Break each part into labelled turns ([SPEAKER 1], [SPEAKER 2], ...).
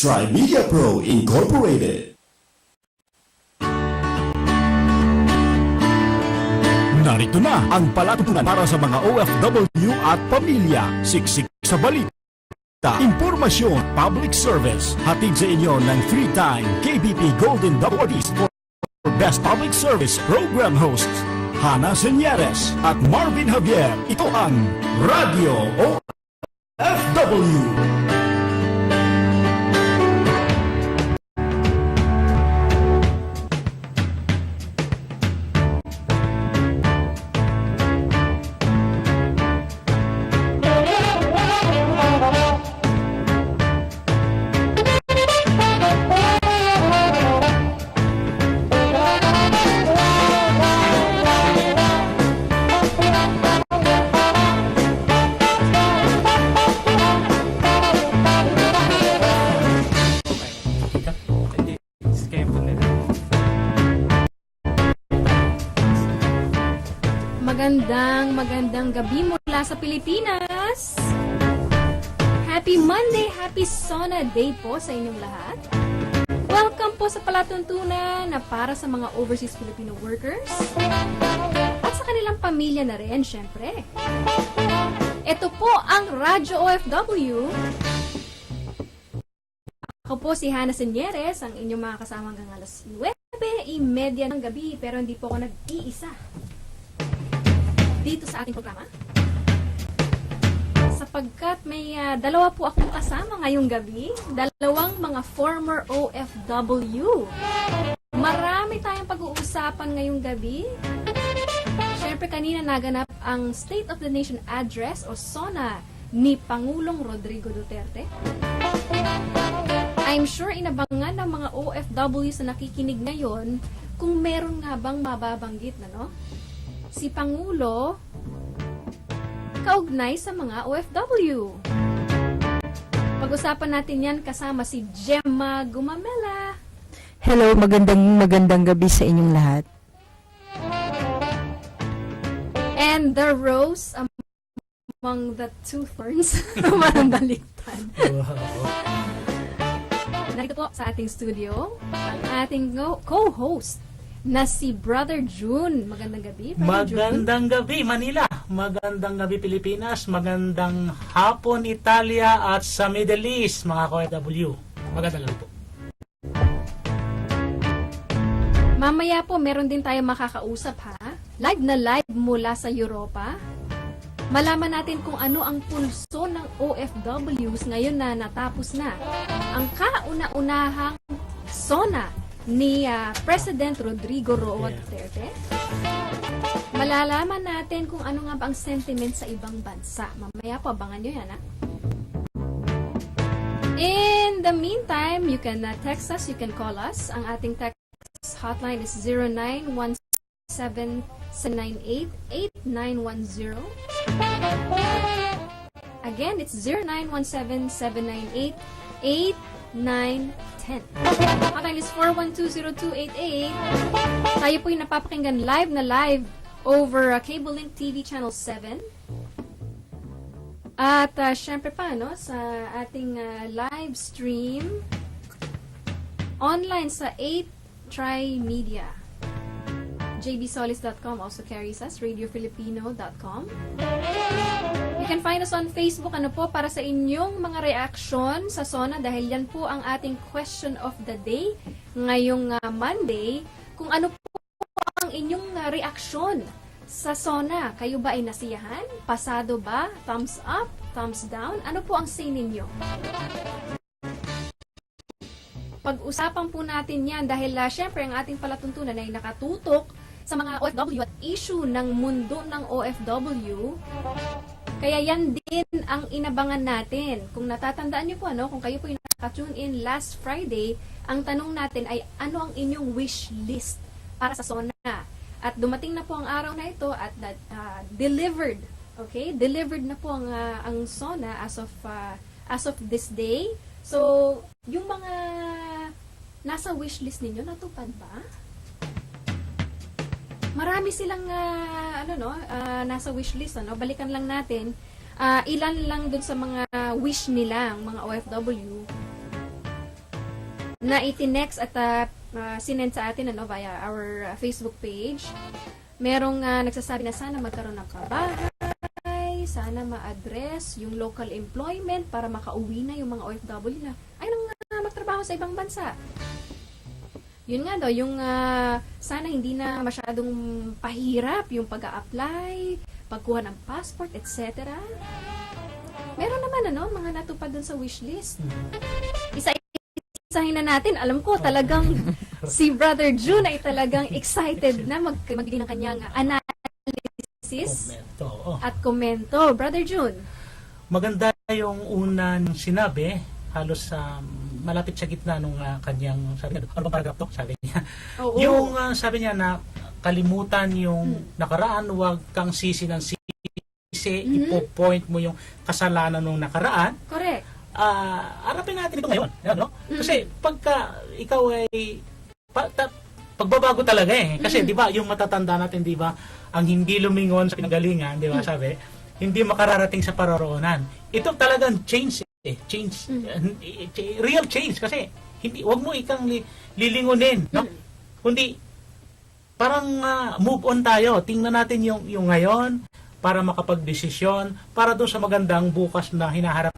[SPEAKER 1] Tri-Media Pro Incorporated. Narito na ang palatuntunan para sa mga OFW at pamilya. Siksik sa balita. Impormasyon, public service. Hatid sa inyo ng 3-time KBP Golden Awardees for Best Public Service Program Hosts, Hana Senyeres at Marvin Javier. Ito ang Radio OFW.
[SPEAKER 2] Magandang gabi mula sa Pilipinas. Happy Monday, happy Sona Day po sa inyong lahat. Welcome po sa palatuntunan na para sa mga overseas Filipino workers at sa kanilang pamilya na rin, syempre. Ito po ang Radyo OFW. Ako po si Hana Senyeres, ang inyong mga kasama hanggang alas 9:30 ng gabi, pero hindi po ako nag-iisa dito sa ating programa sapagkat may dalawa po akong kasama ngayong gabi, dalawang mga former OFW. Marami tayong pag-uusapan ngayong gabi. Siyempre kanina naganap ang State of the Nation Address o SONA ni Pangulong Rodrigo Duterte. I'm sure inabangan ng mga OFWs na nakikinig ngayon kung meron nga bang mababanggit na, no? Si Pangulo kaugnay sa mga OFW. Pag-usapan natin yan kasama si Gemma Gumamela.
[SPEAKER 3] Hello, magandang gabi sa inyong lahat.
[SPEAKER 2] And the rose among the two thorns. Parang baliktad. Narito po sa ating studio ang ating co-host na si Brother June. Magandang gabi, Brother
[SPEAKER 4] Magandang gabi, Manila. Magandang gabi, Pilipinas. Magandang hapon, Italia at sa Middle East, mga OFW. Magandang gabi po.
[SPEAKER 2] Mamaya po, meron din tayo makakausap, ha? Live na live mula sa Europa. Malaman natin kung ano ang pulso ng OFWs ngayon na natapos na ang kauna-unahang SONA ni President Rodrigo Roa Duterte. Malalaman natin kung ano nga ba ang sentiment sa ibang bansa. Mamaya po, abangan nyo yan, ha? In the meantime, you can text us, you can call us. Ang ating text hotline is 0917-798-8910. Again, it's 0917-798-8910. Hotline is 412-0288. Tayo po yung napapakinggan live na live over Cable Link TV Channel 7. At syempre pa, no, sa ating live stream online sa 8 Tri-Media. jbsolis.com also carries us, radiofilipino.com. You can find us on Facebook, para sa inyong mga reaction sa SONA dahil yan po ang ating question of the day ngayong Monday. Kung ano po ang inyong reaksyon sa SONA. Kayo ba ay nasiyahan? Pasado ba? Thumbs up? Thumbs down? Ano po ang say ninyo? Pag-usapan po natin yan dahil syempre ang ating palatuntunan ay nakatutok sa mga OFW at issue ng mundo ng OFW. Kaya yan din ang inabangan natin. Kung natatandaan nyo po, kung kayo po yung naka-tune in last Friday, ang tanong natin ay ano ang inyong wish list para sa SONA. At dumating na po ang araw na ito at delivered. Okay? Delivered na po ang SONA as of this day. So, yung mga nasa wish list ninyo, natupad ba? Marami silang nasa wish list, Balikan lang natin ilan lang dun sa mga wish nila, ang mga OFW. na itinext at sinend sa atin via our Facebook page. Merong nagsasabi na sana magkaroon ng kabahay, sana ma-address yung local employment para makauwi na yung mga OFW na ay nang magtrabaho sa ibang bansa. Yun nga daw, yung sana hindi na masyadong pahirap yung pag-a-apply, pagkuha ng passport, etc. Meron naman mga natupad dun sa wishlist. Isahin na natin, alam ko talagang si Brother June ay talagang excited na magbigay ng kanyang analysis at komento. Brother June.
[SPEAKER 4] Maganda yung unang sinabi, halos malapit sa gitna nung kanyang, sabi niya, ano bang paragraph to? Sabi niya.
[SPEAKER 2] Oo.
[SPEAKER 4] Yung sabi niya na kalimutan yung nakaraan, huwag kang sisi ng sisi, ipo-point mo yung kasalanan nung nakaraan.
[SPEAKER 2] Correct.
[SPEAKER 4] Harapin natin ito ngayon. No? Kasi pagka ikaw ay pagbabago talaga Kasi di ba yung matatanda natin, di ba, ang hindi lumingon sa pinagalingan, di ba, sabi, hindi makararating sa paroroonan. Ito talagang change change. Real change kasi hindi wag mo ikang lilingunin, no? Kundi parang move on tayo. Tingnan natin yung ngayon para makapagdesisyon para doon sa magandang bukas na hinaharap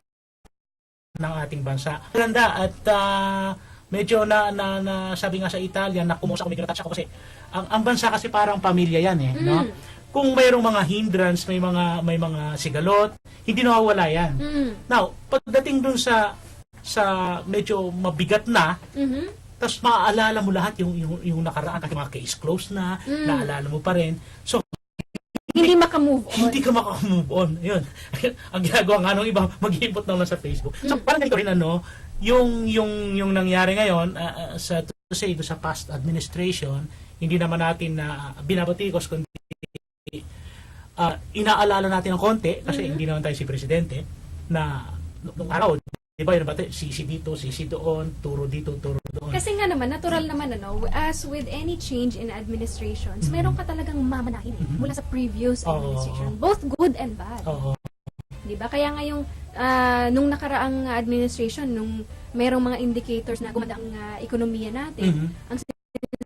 [SPEAKER 4] ng ating bansa. Maganda at medyo na sabi nga sa Italia na kumusta ko ako kasi ang bansa kasi parang pamilya yan no? Kung mayroong mga hindrance, may mga sigalot, hindi nawawala yan. Now, pagdating dun sa medyo mabigat na, tapos maaalala mo lahat yung nakaraan kasi mga case closed na, naalala mo pa rin. So,
[SPEAKER 2] hindi makamove on.
[SPEAKER 4] Hindi ka makamove on. Yun. Ang ginagawa nga nung iba, mag-input lang sa Facebook. So, parang ganito rin yung nangyari ngayon, to say, sa past administration, hindi naman natin na binabatikos, kundi inaalala natin ng konti, kasi hindi naman tayo si Presidente, na nung araw, di ba, sisi dito, sisi doon, turo dito, turo doon.
[SPEAKER 2] Kasi nga naman, natural naman, as with any change in administrations, meron ka talagang mamanahin mula sa previous administration. Both good and bad. Di ba? Kaya nga yung, nung nakaraang administration, nung merong mga indicators na gumanda ang ekonomiya natin, ang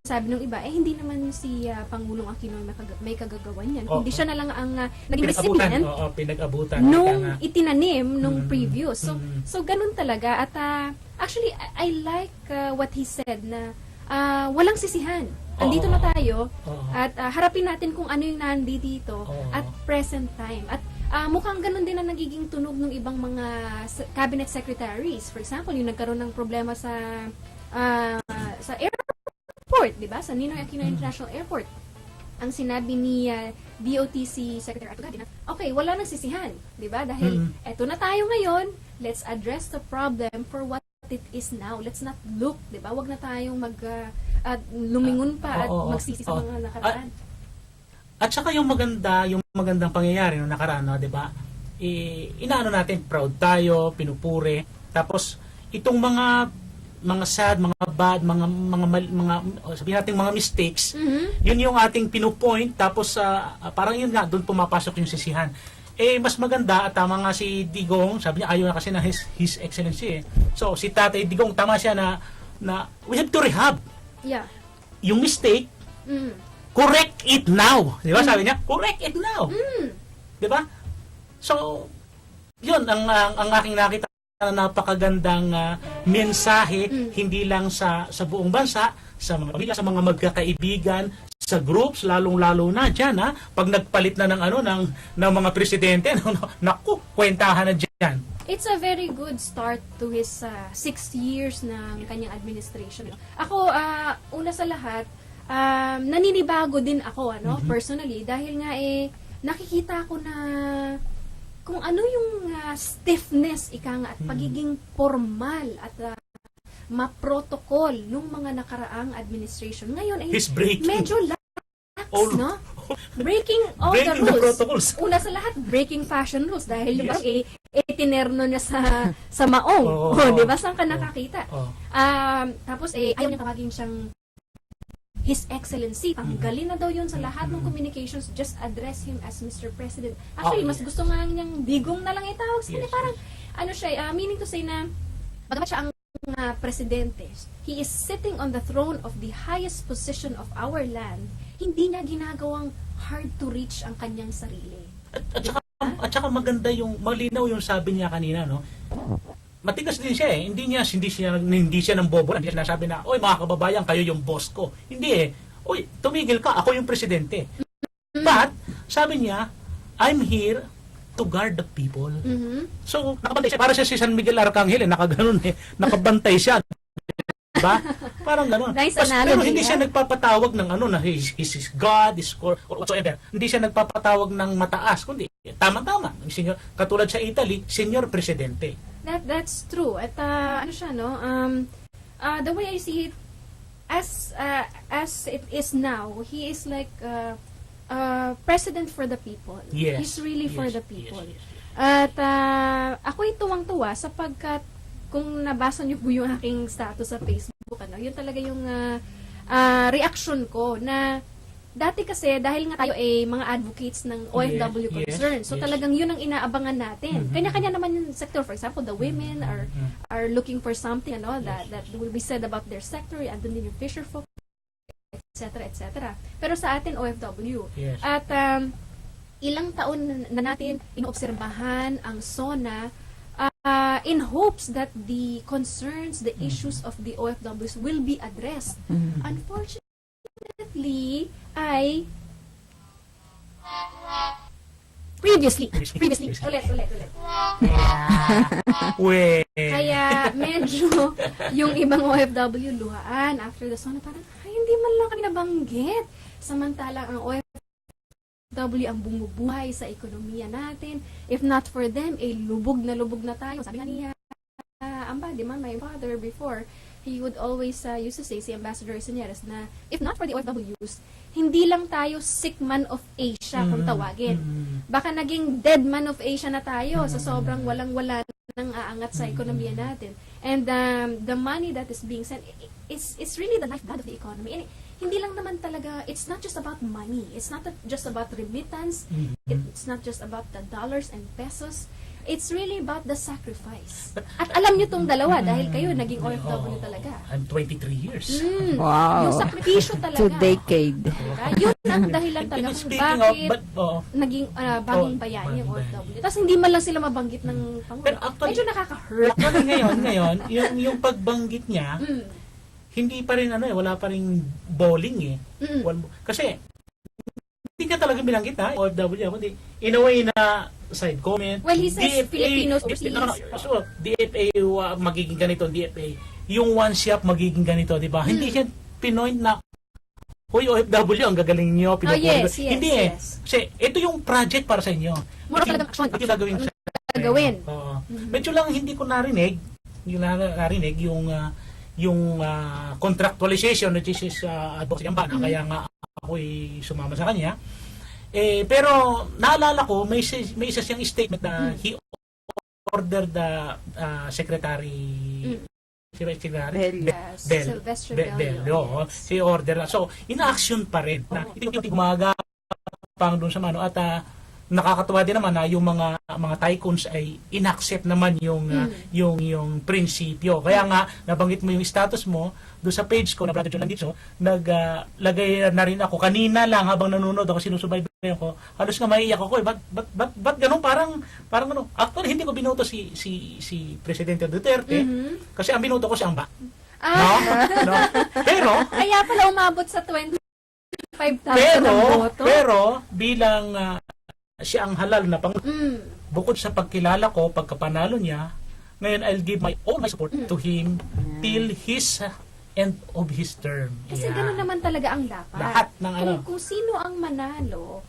[SPEAKER 2] sabi ng iba, hindi naman si Pangulong Aquino may kagagawan yan. Hindi siya na lang ang naging recipient
[SPEAKER 4] pinag-abutan
[SPEAKER 2] nung itinanim nung previous. So ganun talaga. At actually, I like what he said na walang sisihan. Andito na tayo at harapin natin kung ano yung nandito at present time. At mukhang ganun din ang nagiging tunog ng ibang mga cabinet secretaries. For example, yung nagkaroon ng problema sa airport, di ba? Sa Ninoy Aquino International Airport. Ang sinabi ni DOTC Secretary Atugadi na, okay, wala nang sisihan, di ba? Dahil eto na tayo ngayon, let's address the problem for what it is now. Let's not look, di ba? Wag na tayong lumingon pa at magsisi sa mga nakaraan.
[SPEAKER 4] At saka yung magandang pangyayari nung nakaraan, no, di ba? Inaano natin, proud tayo, pinupuri. Tapos itong mga sad, mga bad, mga sabihin natin mga mistakes, yun yung ating pinupoint, tapos parang yun nga, doon pumapasok yung sisihan. Mas maganda, at tama nga si Digong, sabi niya, ayaw na kasi na His Excellency So, si Tatay Digong, tama siya na we have to rehab.
[SPEAKER 2] Yeah.
[SPEAKER 4] Yung mistake, correct it now. Di ba? Sabi niya, correct it now. Di ba? So, yun, ang aking nakita na napakagandang mensahe, hindi lang sa buong bansa, sa mga pamilya, sa mga magkakaibigan, sa groups, lalong-lalo na dyan, pag nagpalit na ng mga presidente, naku, kwentahan na dyan.
[SPEAKER 2] It's a very good start to his 6 years ng kanyang administration. Ako, una sa lahat, naninibago din ako, personally, dahil nga nakikita ko na kung ano yung stiffness, at pagiging formal at ma-protocol nung mga nakaraang administration. Ngayon ay medyo lax, no? Breaking all the rules. Una sa lahat, breaking fashion rules dahil yung parang itinerno niya sa maong. Di ba? Saan ka nakakita? Tapos ayaw niya tawagin siyang His Excellency. Tanggalin na daw yun sa lahat ng communications. Just address him as Mr. President. Actually, mas gusto nga niyang Digong na lang itawag. Kasi parang, ano siya, meaning to say na, bagamat siya ang presidente, he is sitting on the throne of the highest position of our land, hindi niya ginagawang hard to reach ang kanyang sarili.
[SPEAKER 4] At saka maganda yung malinaw yung sabi niya kanina, no? Matigas din siya eh. Hindi siya ng bobo. Hindi siya nasabi na, "Oy, mga kababayan, kayo yung boss ko." Hindi eh. "Oy, tumigil ka, ako yung presidente." But sabi niya, "I'm here to guard the people." So, nakabantay siya. Para siya si San Miguel Arcangel, nakaganon eh. Nakabantay siya. Diba? Parang gano'n.
[SPEAKER 2] Nice
[SPEAKER 4] Pero
[SPEAKER 2] analogy,
[SPEAKER 4] hindi siya nagpapatawag ng na he's God, or whatsoever. Hindi siya nagpapatawag ng mataas, kundi tama-tama. Senior, katulad sa Italy, Senior Presidente.
[SPEAKER 2] That's true. At ano siya, no? The way I see it, as it is now, he is like president for the people.
[SPEAKER 4] Yes.
[SPEAKER 2] He's really for
[SPEAKER 4] Yes,
[SPEAKER 2] the people.
[SPEAKER 4] yes, yes.
[SPEAKER 2] At ako'y tuwang-tuwa sapagkat kung nabasa niyo po yung aking status sa Facebook, yun talaga yung reaction ko na dati kasi dahil nga tayo ay mga advocates ng OFW
[SPEAKER 4] Yes,
[SPEAKER 2] concerns. So
[SPEAKER 4] yes.
[SPEAKER 2] talagang yun ang inaabangan natin.
[SPEAKER 4] Mhm.
[SPEAKER 2] Kanya-kanya naman yung sector. For example, the women are looking for something that will be said about their sector. Andun din yung fisher folk, etc. etc. Pero sa atin OFW.
[SPEAKER 4] Yes.
[SPEAKER 2] At ilang taon na natin inoobserbahan ang SONA in hopes that the concerns, the issues of the OFWs will be addressed. Unfortunately, previously, ulit. Kaya medyo yung ibang OFW luhaan after the SONA, parang hindi man lang kami nabanggit. Samantalang ang OFW ang bumubuhay sa ekonomiya natin. If not for them, lubog na tayo. Sabi nga niya, Amba, di man, my father before, he would always used to say, si Ambassador Señeres, na if not for the OFWs, hindi lang tayo sick man of Asia kung tawagin. Baka naging dead man of Asia na tayo sa sobrang walang-wala ng aangat sa ekonomiya natin. And the money that is being sent is really the lifeblood of the economy. And hindi lang naman talaga, it's not just about money. It's not just about remittance. It's not just about the dollars and pesos. It's really about the sacrifice. At alam nyo tong dalawa dahil kayo naging OFW talaga.
[SPEAKER 4] I'm 23 years.
[SPEAKER 3] Wow.
[SPEAKER 2] Yung sakripisyo talaga.
[SPEAKER 3] 2 decade.
[SPEAKER 2] Diba? Yun ang dahilan talaga kung
[SPEAKER 4] Speaking
[SPEAKER 2] bakit
[SPEAKER 4] of,
[SPEAKER 2] naging bagong bayani yung OFW. Tapos hindi man lang sila mabanggit ng Pangulo.
[SPEAKER 4] Pero actually-
[SPEAKER 2] Medyo nakaka-hurt.
[SPEAKER 4] Actually ngayon, yung pagbanggit niya, hindi pa rin wala pa rin bowling eh. Kasi hindi niya talaga binanggit OFW, kundi in a way na side comment.
[SPEAKER 2] Well, he says Filipinos overseas.
[SPEAKER 4] So, DFA magiging ganito, DFA. Yung one shop magiging ganito, di ba? Hindi siya pinoint na hoy, OFW, ang gagaling nyo.
[SPEAKER 2] Yes.
[SPEAKER 4] Hindi Kasi ito yung project para sa inyo.
[SPEAKER 2] More of talagang action.
[SPEAKER 4] Ito yung gagawin sa
[SPEAKER 2] Gagawin.
[SPEAKER 4] Oo. Medyo lang hindi ko narinig yung contractualization which is advocacy ng bana, kaya nga ako'y sumama sa kanya. Pero naalala ko, may isa siyang statement na he ordered the secretary
[SPEAKER 2] Sylvester Bello.
[SPEAKER 4] Si order. So, in-action pa rin. Na, ito yung gumagapang doon sa mano. At nakakatuwa din naman na yung mga tycoons ay inaccept naman yung prinsipyo. Kaya nga, nabanggit mo yung status mo, doon sa page ko na Brother John Landitzo, naglagay na rin ako. Kanina lang habang nanonood ako, sinusubaybayan ko, halos nga maiiyak ako ba't ganun? Parang ano. Actually, hindi ko binoto si Presidente Duterte, kasi ang binoto ko si Amba. No? Pero,
[SPEAKER 2] kaya pala umabot sa 25,000 ang boto.
[SPEAKER 4] pero bilang siya ang halal na bukod sa pagkilala ko, pagkapanalo niya, ngayon I'll give all my support to him till his end of his term.
[SPEAKER 2] Kasi gano'n naman talaga ang dapat.
[SPEAKER 4] Lahat ng
[SPEAKER 2] Kung sino ang manalo,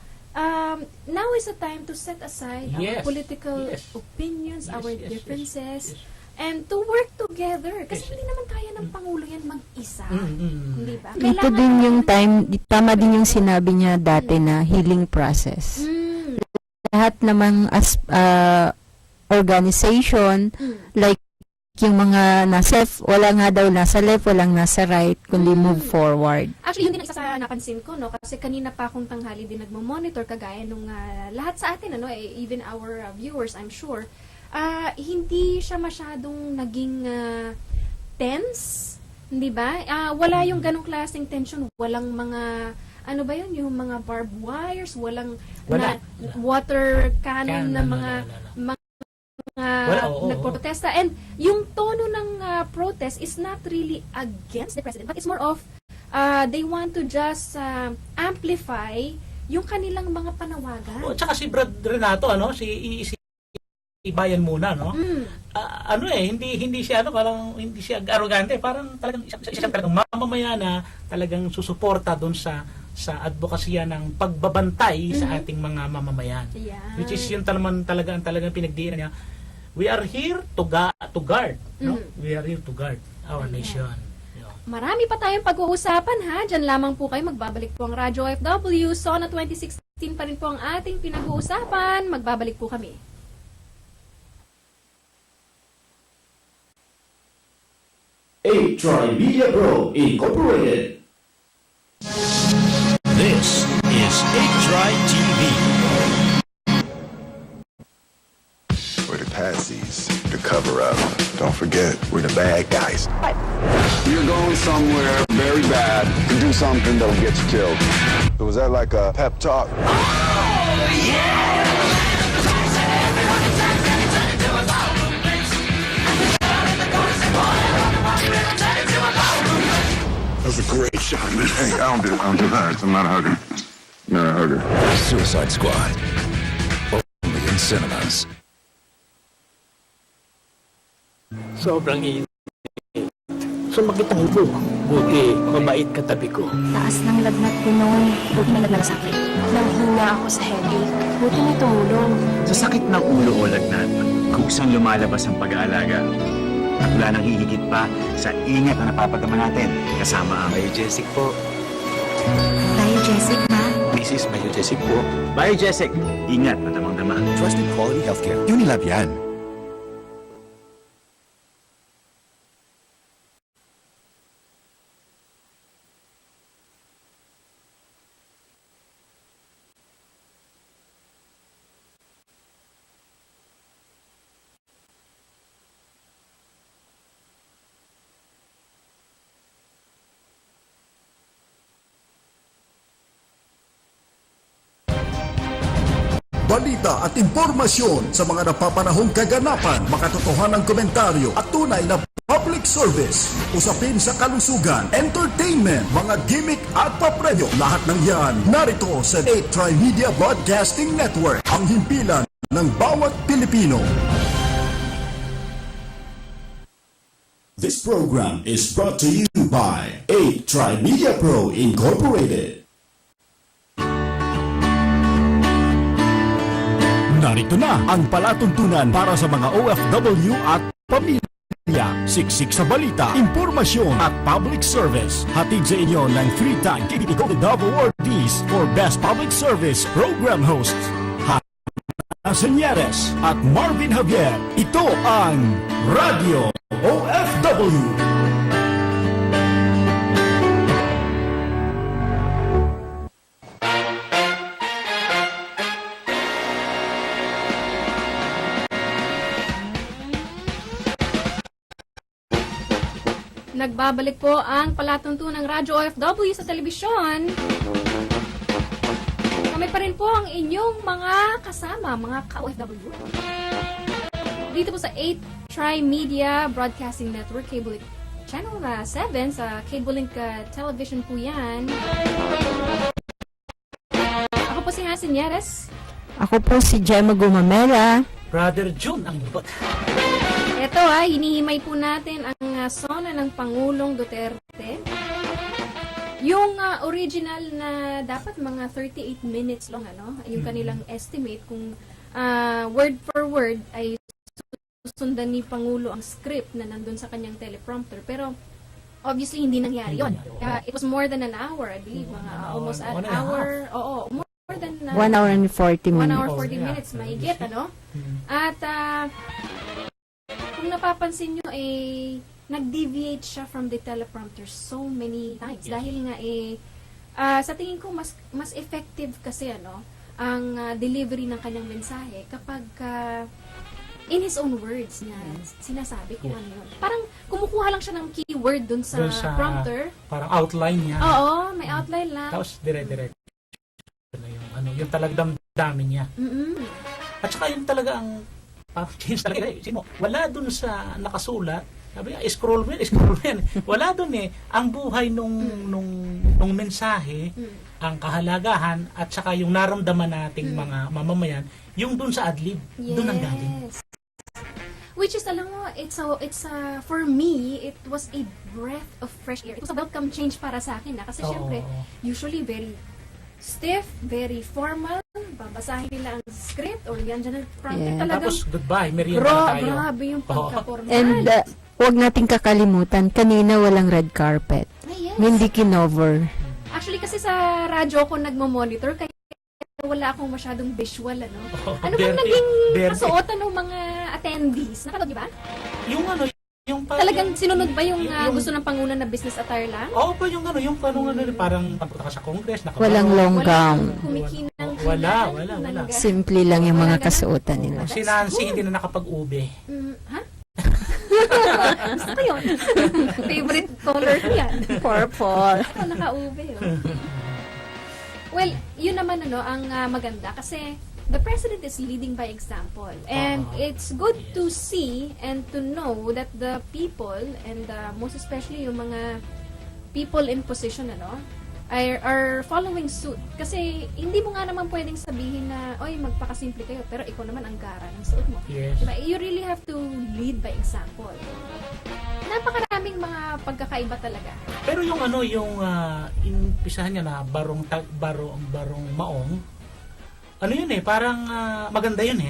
[SPEAKER 2] now is the time to set aside our political opinions, our differences, and to work together. Kasi hindi naman kaya ng Pangulo yan mag-isa. Hindi ba?
[SPEAKER 3] Ito din yung time, tama din yung sinabi niya dati na healing process. Lahat namang organization, like yung mga nasa left, wala nga daw nasa left, walang nasa right, kundi move forward.
[SPEAKER 2] Actually, yun din ang isa sa napansin ko, no? Kasi kanina pa akong tanghali din nagmo-monitor kagaya nung lahat sa atin, even our viewers, I'm sure, hindi siya masyadong naging tense, hindi ba? Wala yung ganong klaseng tension, walang mga ano ba yun, yung mga barbed wires, walang
[SPEAKER 4] Wala.
[SPEAKER 2] water cannon na mga
[SPEAKER 4] Wala, oo,
[SPEAKER 2] nagprotesta. And yung tono ng protest is not really against the president, but it's more of they want to just amplify yung kanilang mga panawagan.
[SPEAKER 4] O, tsaka si Brad Renato, si Bayan muna, no? Hindi siya hindi siya arrogante, parang talagang siya talagang mamamaya na talagang susuporta doon sa advokasya ng pagbabantay sa ating mga mamamayan.
[SPEAKER 2] Yeah.
[SPEAKER 4] Which is yun talagang pinagdiinan niya. We are here to guard, no? We are here to guard our nation. Yun.
[SPEAKER 2] Marami pa tayong pag-uusapan ha. Diyan lamang po kayo. Magbabalik po ang Radyo OFW. SONA 2016 pa rin po ang ating pinag-uusapan. Magbabalik po kami.
[SPEAKER 1] Tri-Media Pro Incorporated. This is A-Tri TV.
[SPEAKER 5] We're the patsies, the cover-up. Don't forget, we're the bad guys.
[SPEAKER 6] You're going somewhere very bad to do something that'll get you killed.
[SPEAKER 5] So was that like a pep talk? That was a great shot, man. Hey, I don't do hugs. I'm not a hugger. Not a hugger.
[SPEAKER 7] Suicide Squad. Only in cinemas.
[SPEAKER 8] Sobrang init. Sumakit ang ulo. Buti, mabait katabi ko.
[SPEAKER 9] Taas ng lagnat ko noon. Buti na nagsakit. Nanghina ako sa headache. Buti na tumulong.
[SPEAKER 10] Sa sakit ng ulo o lagnat, kusang lumalabas ang pag-aalaga. At wala nang hihigit pa sa ingat na napapadama natin kasama ang Biogesic po.
[SPEAKER 9] Biogesic, ma?
[SPEAKER 10] This is Biogesic po. Biogesic, ingat na damang-dama.
[SPEAKER 7] Trusted quality healthcare. Unilab yan.
[SPEAKER 1] Balita at impormasyon sa mga napapanahong kaganapan, makatotohanang komentaryo at tunay na public service. Usapin sa kalusugan, entertainment, mga gimmick at papremyo. Lahat ng yan narito sa Tri-Media Broadcasting Network, ang himpilan ng bawat Pilipino. This program is brought to you by Tri-Media Pro Incorporated. Narito na ang palatuntunan para sa mga OFW at pamilya. Siksik sa balita, impormasyon at public service. Hatid sa inyo ng 3-time KBP Golden Dove Awardees for Best Public Service Program Host, Hannah Senyeres at Marvin Javier. Ito ang Radio OFW.
[SPEAKER 2] Nagbabalik po ang palatuntunang Radyo OFW sa telebisyon. Kami pa rin po ang inyong mga kasama, mga ka-OFW. Dito po sa 8 Tri-Media Broadcasting Network, Cable Channel 7, sa Cable Link Television po yan. Ako po si Hannah Senyeres.
[SPEAKER 3] Ako po si Gemma Gumamela.
[SPEAKER 4] Brother June ang ibot.
[SPEAKER 2] Ito hinihimay po natin ang SONA ng Pangulong Duterte. Yung original na dapat mga 38 minutes lang, yung kanilang estimate kung word for word ay susundan ni Pangulo ang script na nandun sa kanyang teleprompter. Pero obviously hindi nangyari yun. It was more than an hour, I believe. Almost an hour. Oo, more than
[SPEAKER 3] 1 hour and 40
[SPEAKER 2] 1
[SPEAKER 3] minutes.
[SPEAKER 2] hour 40 minutes, mahigit, At kung napapansin nyo, nag-deviate siya from the teleprompter so many times. Dahil nga, sa tingin ko, mas effective kasi, ang delivery ng kanyang mensahe kapag in his own words niya, sinasabi kung ano yun. Parang kumukuha lang siya ng keyword dun sa,
[SPEAKER 4] Dun sa
[SPEAKER 2] prompter.
[SPEAKER 4] Parang outline niya.
[SPEAKER 2] Oo, may outline lang.
[SPEAKER 4] Tapos dire-diretso na yung ano, yung talagang damdamin niya. At saka yung talaga ang change talaga. Sino? Wala dun sa nakasulat. Sabi niya, scroll mo yan. Wala dun eh. Ang buhay nung mensahe, ang kahalagahan, at saka yung naramdaman nating mga mamamayan, yung dun sa adlib. Dun ang galing.
[SPEAKER 2] Which is, alam mo, for me, it was a breath of fresh air. It was a welcome change para sa akin. Kasi syempre, usually very stiff, very formal. Babasahin nila ang script or yan dyan ang prompter.
[SPEAKER 3] Yeah.
[SPEAKER 2] Talagang,
[SPEAKER 4] Tapos goodbye, merienda na tayo.
[SPEAKER 2] grabe yung pagka-formal.
[SPEAKER 3] And huwag nating kakalimutan, kanina walang red carpet.
[SPEAKER 2] Yes.
[SPEAKER 3] Hindi kinover.
[SPEAKER 2] Actually, kasi sa radyo ko nagmo-monitor, kaya wala akong masyadong visual, ano? Ano bang naging kasuotan ng mga attendees? Nakanood niyo ba?
[SPEAKER 4] Yung ano, yung parang...
[SPEAKER 2] Talagang sinunod ba yung gusto ng Pangulo na business attire lang?
[SPEAKER 4] Oo pa yung ano, parang pagpunta ka sa Congress,
[SPEAKER 3] Walang long gown.
[SPEAKER 2] Kumikinang
[SPEAKER 4] Wala.
[SPEAKER 3] Simple lang yung mga kasuotan nila.
[SPEAKER 4] Si Nancy hindi na nakapag-ube.
[SPEAKER 2] Ha? Gusto ko yun. Favorite color ko yan.
[SPEAKER 3] Purple.
[SPEAKER 2] Ako naka-ube. Well, yun naman ang maganda kasi the president is leading by example. And it's good to see and to know that the people and most especially yung mga people in position are following suit. Kasi hindi mo nga naman pwedeng sabihin na, oy, magpakasimple kayo, pero ikaw naman ang gara ng suot mo.
[SPEAKER 4] Yes.
[SPEAKER 2] Diba? You really have to lead by example. Napakaraming mga pagkakaiba talaga.
[SPEAKER 4] Pero yung inumpisahan niya na barong maong, ano yun parang maganda yun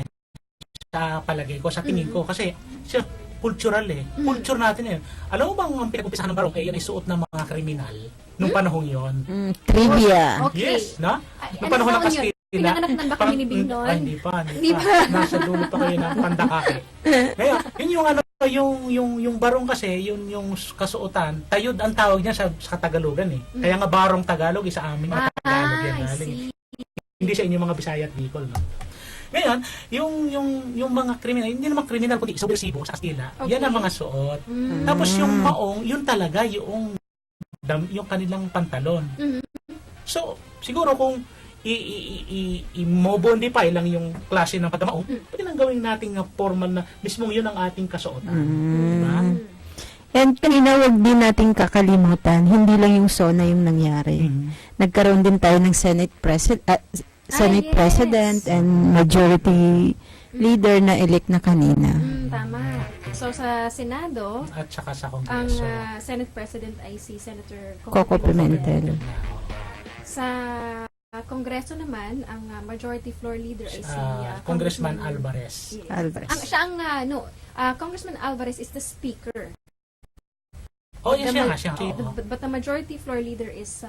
[SPEAKER 4] sa palagay ko, sa tingin ko. Kasi siya, cultural Culture natin Alam mo bang ang pinag-umpisahan ng barong yan ay suot ng mga kriminal nung panahong yon?
[SPEAKER 3] Trivia.
[SPEAKER 2] Okay.
[SPEAKER 4] Yes, na? Nung panahon ng Kastila.
[SPEAKER 2] Pinanganak ng baka minibing noon?
[SPEAKER 4] Ay, hindi pa. Nasa dulo pa kayo ng pandakake. Kaya, yun yung barong kasi, yun yung kasuotan, tayod ang tawag niya sa Tagalogan Kaya nga barong Tagalog, isa amin na Tagalog yan. Hindi sa inyo mga Bisaya at Bicol, no? Ngayon, yung mga kriminal, hindi naman kriminal kundi subversibo sa Kastila, yan ang mga suot. Tapos yung maong, yun talaga yung kanilang pantalon. So, siguro kung i-modify lang yung klase ng pagkamaong, pwede nang gawin natin formal na mismong yun ang ating kasuotan. Diba?
[SPEAKER 3] And kanina wag din nating kakalimutan, hindi lang yung SONA yung nangyari. Nagkaroon din tayo ng Senate President and Majority Leader na elect na kanina.
[SPEAKER 2] Tama. So sa Senado,
[SPEAKER 4] at saka sa
[SPEAKER 2] ang
[SPEAKER 4] Kongreso.
[SPEAKER 2] Senate President ay si Senator
[SPEAKER 3] Coco Pimentel.
[SPEAKER 2] Sa Kongreso naman, ang Majority Floor Leader ay si
[SPEAKER 4] Congressman Alvarez.
[SPEAKER 2] Yes.
[SPEAKER 3] Alvarez.
[SPEAKER 2] Congressman Alvarez is the Speaker.
[SPEAKER 4] Oh, yes, siya.
[SPEAKER 2] But the Majority Floor Leader is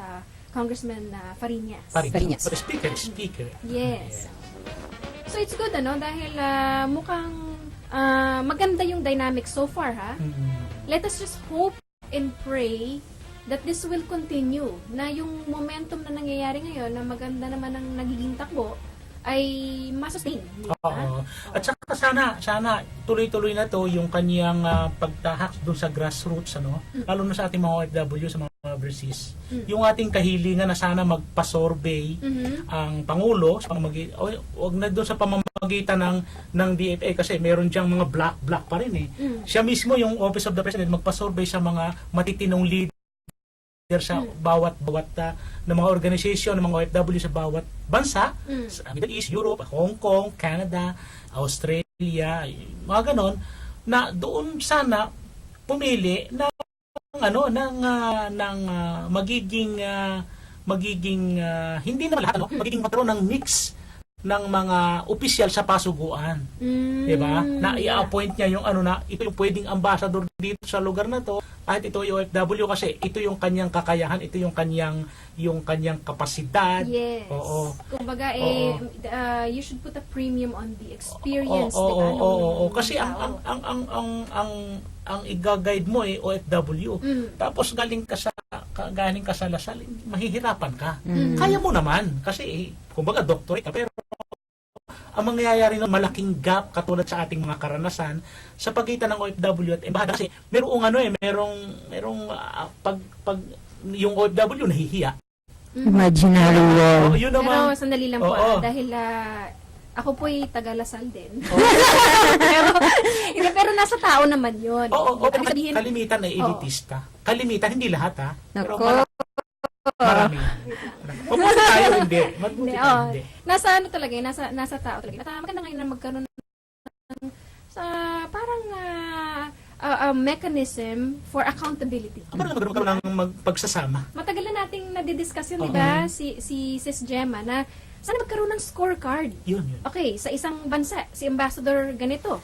[SPEAKER 2] Congressman Fariñas.
[SPEAKER 4] But the speaker.
[SPEAKER 2] Yes. So it's good dahil mukhang maganda yung dynamic so far Let us just hope and pray that this will continue, na yung momentum na nangyayari ngayon, na maganda naman ang nagiging takbo, ay masustain.
[SPEAKER 4] Oo. At saka sana tuloy-tuloy na to yung kanyang pagtahak dun sa grassroots, lalo na sa ating mga OFW, sa mga overseas. Yung ating kahilingan na sana magpa-survey ang Pangulo, wag na doon sa pamamagitan ng DFA kasi meron diyang mga black pa rin Siya mismo, yung Office of the President, magpa-survey sa mga matitinong leader sa bawat ng mga organisasyon, ng mga OFW sa bawat bansa, sa Middle East, Europe, Hong Kong, Canada, Australia, mga ganon, na doon sana pumili ng magiging hindi naman lahat magiging patron ng mix ng mga opisyal sa pasuguan. Diba? Na i-appoint niya yung ito yung pwedeng ambassador dito sa lugar na to, at ito yung OFW kasi ito yung kanyang kakayahan, ito yung kanyang kapasidad.
[SPEAKER 2] Yes.
[SPEAKER 4] Oo.
[SPEAKER 2] Kumbaga you should put a premium on the experience.
[SPEAKER 4] Kasi ang i-guide mo OFW. Tapos galing ka sa Lasal, mahihirapan ka. Kaya mo naman kasi kumbaga doctorate ka, pero ang mangyayari ng malaking gap katulad sa ating mga karanasan sa pagitan ng OFW at embahada. Kasi merong pag yung OFW nahihiya.
[SPEAKER 3] Imaginary wall.
[SPEAKER 4] Oh, yun
[SPEAKER 2] Pero
[SPEAKER 4] naman.
[SPEAKER 2] sandali lang po,
[SPEAKER 4] Oo.
[SPEAKER 2] dahil ako po'y taga-Lasal din. pero nasa tao naman yun.
[SPEAKER 4] Oo,
[SPEAKER 2] Ibig sabihin,
[SPEAKER 4] kalimitan ay elitista. Kalimitan, hindi lahat ha. Pero
[SPEAKER 3] Nako.
[SPEAKER 4] marami. Mabuti tayo hindi. Mabuti
[SPEAKER 2] Hindi,
[SPEAKER 4] tayo hindi.
[SPEAKER 2] nasa ano talaga, nasa tao talaga. At maganda ngayon na magkaroon ng sa parang mechanism for accountability.
[SPEAKER 4] Parang magkaroon ng pagsasama.
[SPEAKER 2] Matagal na nating nadidiscuss yun, di ba? Si Sis Gemma na sana magkaroon ng scorecard.
[SPEAKER 4] Yun.
[SPEAKER 2] Okay, sa isang bansa, si ambassador ganito,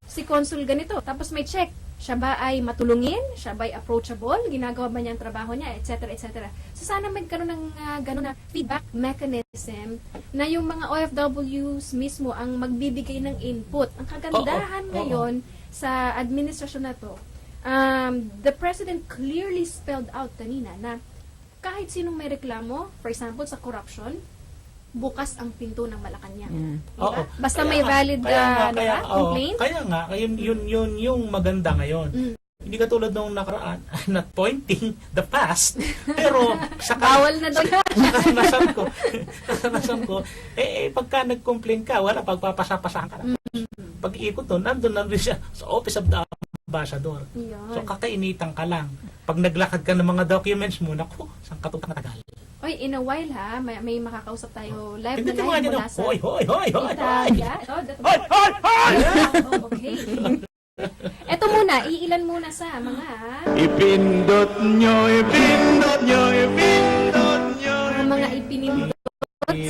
[SPEAKER 2] si consul ganito, tapos may check. Siya ba ay matulungin? Siya ba ay approachable? Ginagawa ba niya ang trabaho niya? Etc. etc. So sana magkaroon ng gano'n na feedback mechanism na yung mga OFWs mismo ang magbibigay ng input. Ang kagandahan ngayon sa administrasyon na to, the President clearly spelled out kanina na kahit sinong may reklamo, for example sa corruption, bukas ang pinto ng Malacanang. Diba?
[SPEAKER 4] Oo.
[SPEAKER 2] Basta
[SPEAKER 4] Kaya
[SPEAKER 2] may
[SPEAKER 4] nga,
[SPEAKER 2] valid complaint.
[SPEAKER 4] Kaya nga, yun yung maganda ngayon. Hindi katulad nung nakaraan, not pointing the past, pero sa
[SPEAKER 2] Bawal na daw yan.
[SPEAKER 4] Nasam ko, pagka nag-complain ka, wala, pagpapasapasahan ka na. Pag-iikot doon, nandun siya sa Office of the Ambassador.
[SPEAKER 2] Yun.
[SPEAKER 4] So, kakainitan ka lang. Pag naglakad ka ng mga documents mo, naku, saan ka matagal?
[SPEAKER 2] Oy, in a while ha, may makakausap tayo live
[SPEAKER 4] Hindi
[SPEAKER 2] na
[SPEAKER 4] mo nga
[SPEAKER 2] live
[SPEAKER 4] nyo,
[SPEAKER 2] mula sa
[SPEAKER 4] hoy!
[SPEAKER 2] Italia. Oh, okay. Eto muna, iilan muna sa mga mga ipinindot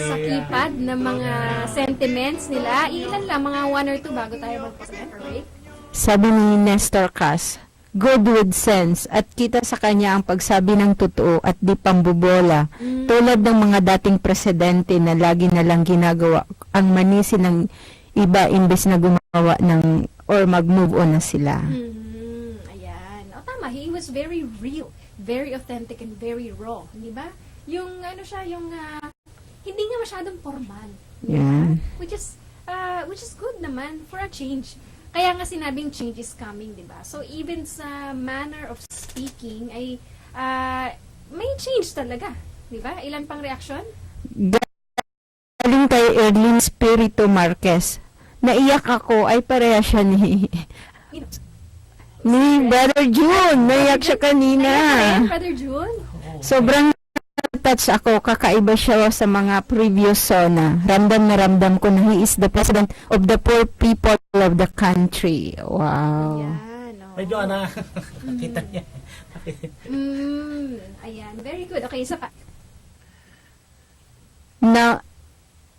[SPEAKER 2] sa keypad na mga sentiments nila. Iilan lang, mga 1 or 2 bago tayo mag-present, alright?
[SPEAKER 3] Sabi ni Nestor Cas, good with sense at kita sa kanya ang pagsabi ng totoo at di pambubola. Tulad ng mga dating presidente na lagi na lang ginagawa ang manisi ng iba imbes na gumawa ng or mag-move on na sila.
[SPEAKER 2] Ayan. O tama, he was very real, very authentic and very raw, di ba? Yung ano siya, yung hindi nga masyadong formal.
[SPEAKER 3] Yan.
[SPEAKER 2] Which is good naman for a change. Kaya nga sinabing change is coming, di ba? So even sa manner of speaking ay may change talaga, di ba? Ilan pang reaction?
[SPEAKER 3] Galing kay Erlyn Spirito Marquez. Naiyak ako ay pareha siya ni Brother June. Naiyak siya kanina.
[SPEAKER 2] Ayan, Brother June.
[SPEAKER 3] Sobrang touch ako, kakaiba siya sa mga previous SONA. Ramdam na ramdam ko na he is the president of the poor people of the country. Wow.
[SPEAKER 2] Ayan, oh.
[SPEAKER 4] Medyo kita niya.
[SPEAKER 2] Ayan, very good. Okay, isa pa.
[SPEAKER 3] Na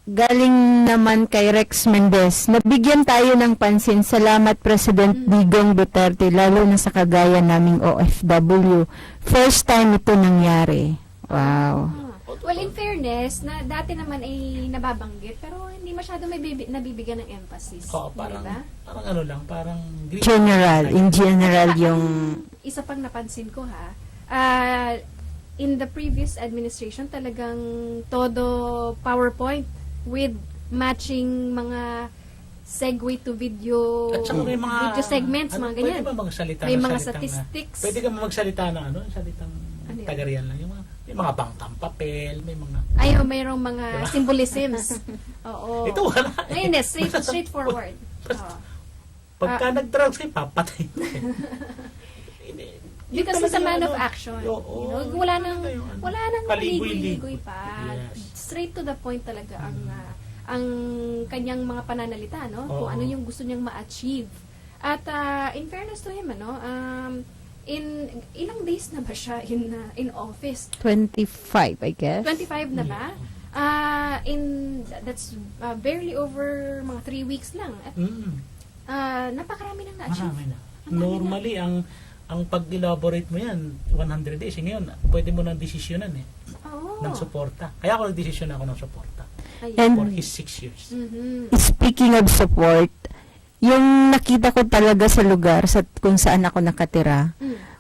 [SPEAKER 3] galing naman kay Rex Mendez. Nabigyan tayo ng pansin. Salamat President Digong Duterte, lalo na sa kagaya naming OFW. First time ito nangyari. Wow.
[SPEAKER 2] Well, in fairness, na dati naman ay nababanggit, pero hindi masyado nabibigyan ng emphasis.
[SPEAKER 4] Oo, parang,
[SPEAKER 2] diba?
[SPEAKER 4] parang ano lang, parang...
[SPEAKER 3] In general, yung...
[SPEAKER 2] Isa pang napansin ko ha, in the previous administration, talagang todo PowerPoint with matching mga segue to video,
[SPEAKER 4] At saka may mga...
[SPEAKER 2] video segments, mga ganyan.
[SPEAKER 4] Pwede ba magsalita
[SPEAKER 2] May
[SPEAKER 4] ng
[SPEAKER 2] mga
[SPEAKER 4] salitang
[SPEAKER 2] statistics.
[SPEAKER 4] pwede ka magsalita ng salitang
[SPEAKER 2] Ano yun?
[SPEAKER 4] tagarian lang. Yung may mga bangtang papel, may mga...
[SPEAKER 2] Ayaw, mayroong mga
[SPEAKER 4] Diba?
[SPEAKER 2] symbolisms. Oo.
[SPEAKER 4] Ito wala.
[SPEAKER 2] Ngayon, straightforward. Oo.
[SPEAKER 4] Pagka nag-transcript, papatay mo.
[SPEAKER 2] Because he's a man of action.
[SPEAKER 4] Oo.
[SPEAKER 2] Wala nang
[SPEAKER 4] Paligoy-ligoy.
[SPEAKER 2] paligoy pa.
[SPEAKER 4] Yes.
[SPEAKER 2] Straight to the point talaga ang kanyang mga pananalita, no? Kung
[SPEAKER 4] Oo.
[SPEAKER 2] ano yung gusto niyang ma-achieve. At in fairness to him, in ilang days na ba siya in office?
[SPEAKER 3] 25, I guess.
[SPEAKER 2] 25 na ba? That's barely over mga 3 weeks lang. At napakarami nang na-achieve.
[SPEAKER 4] Marami na. Normally, ang pag-elaborate mo yan, 100 days. Ngayon, pwede mo nang desisyonan
[SPEAKER 2] Oo.
[SPEAKER 4] ng suporta. Kaya ako nag-desisyon ako ng suporta.
[SPEAKER 2] Ayan.
[SPEAKER 4] For his 6 years.
[SPEAKER 3] Speaking of support, yung nakita ko talaga sa lugar kung saan ako nakatira,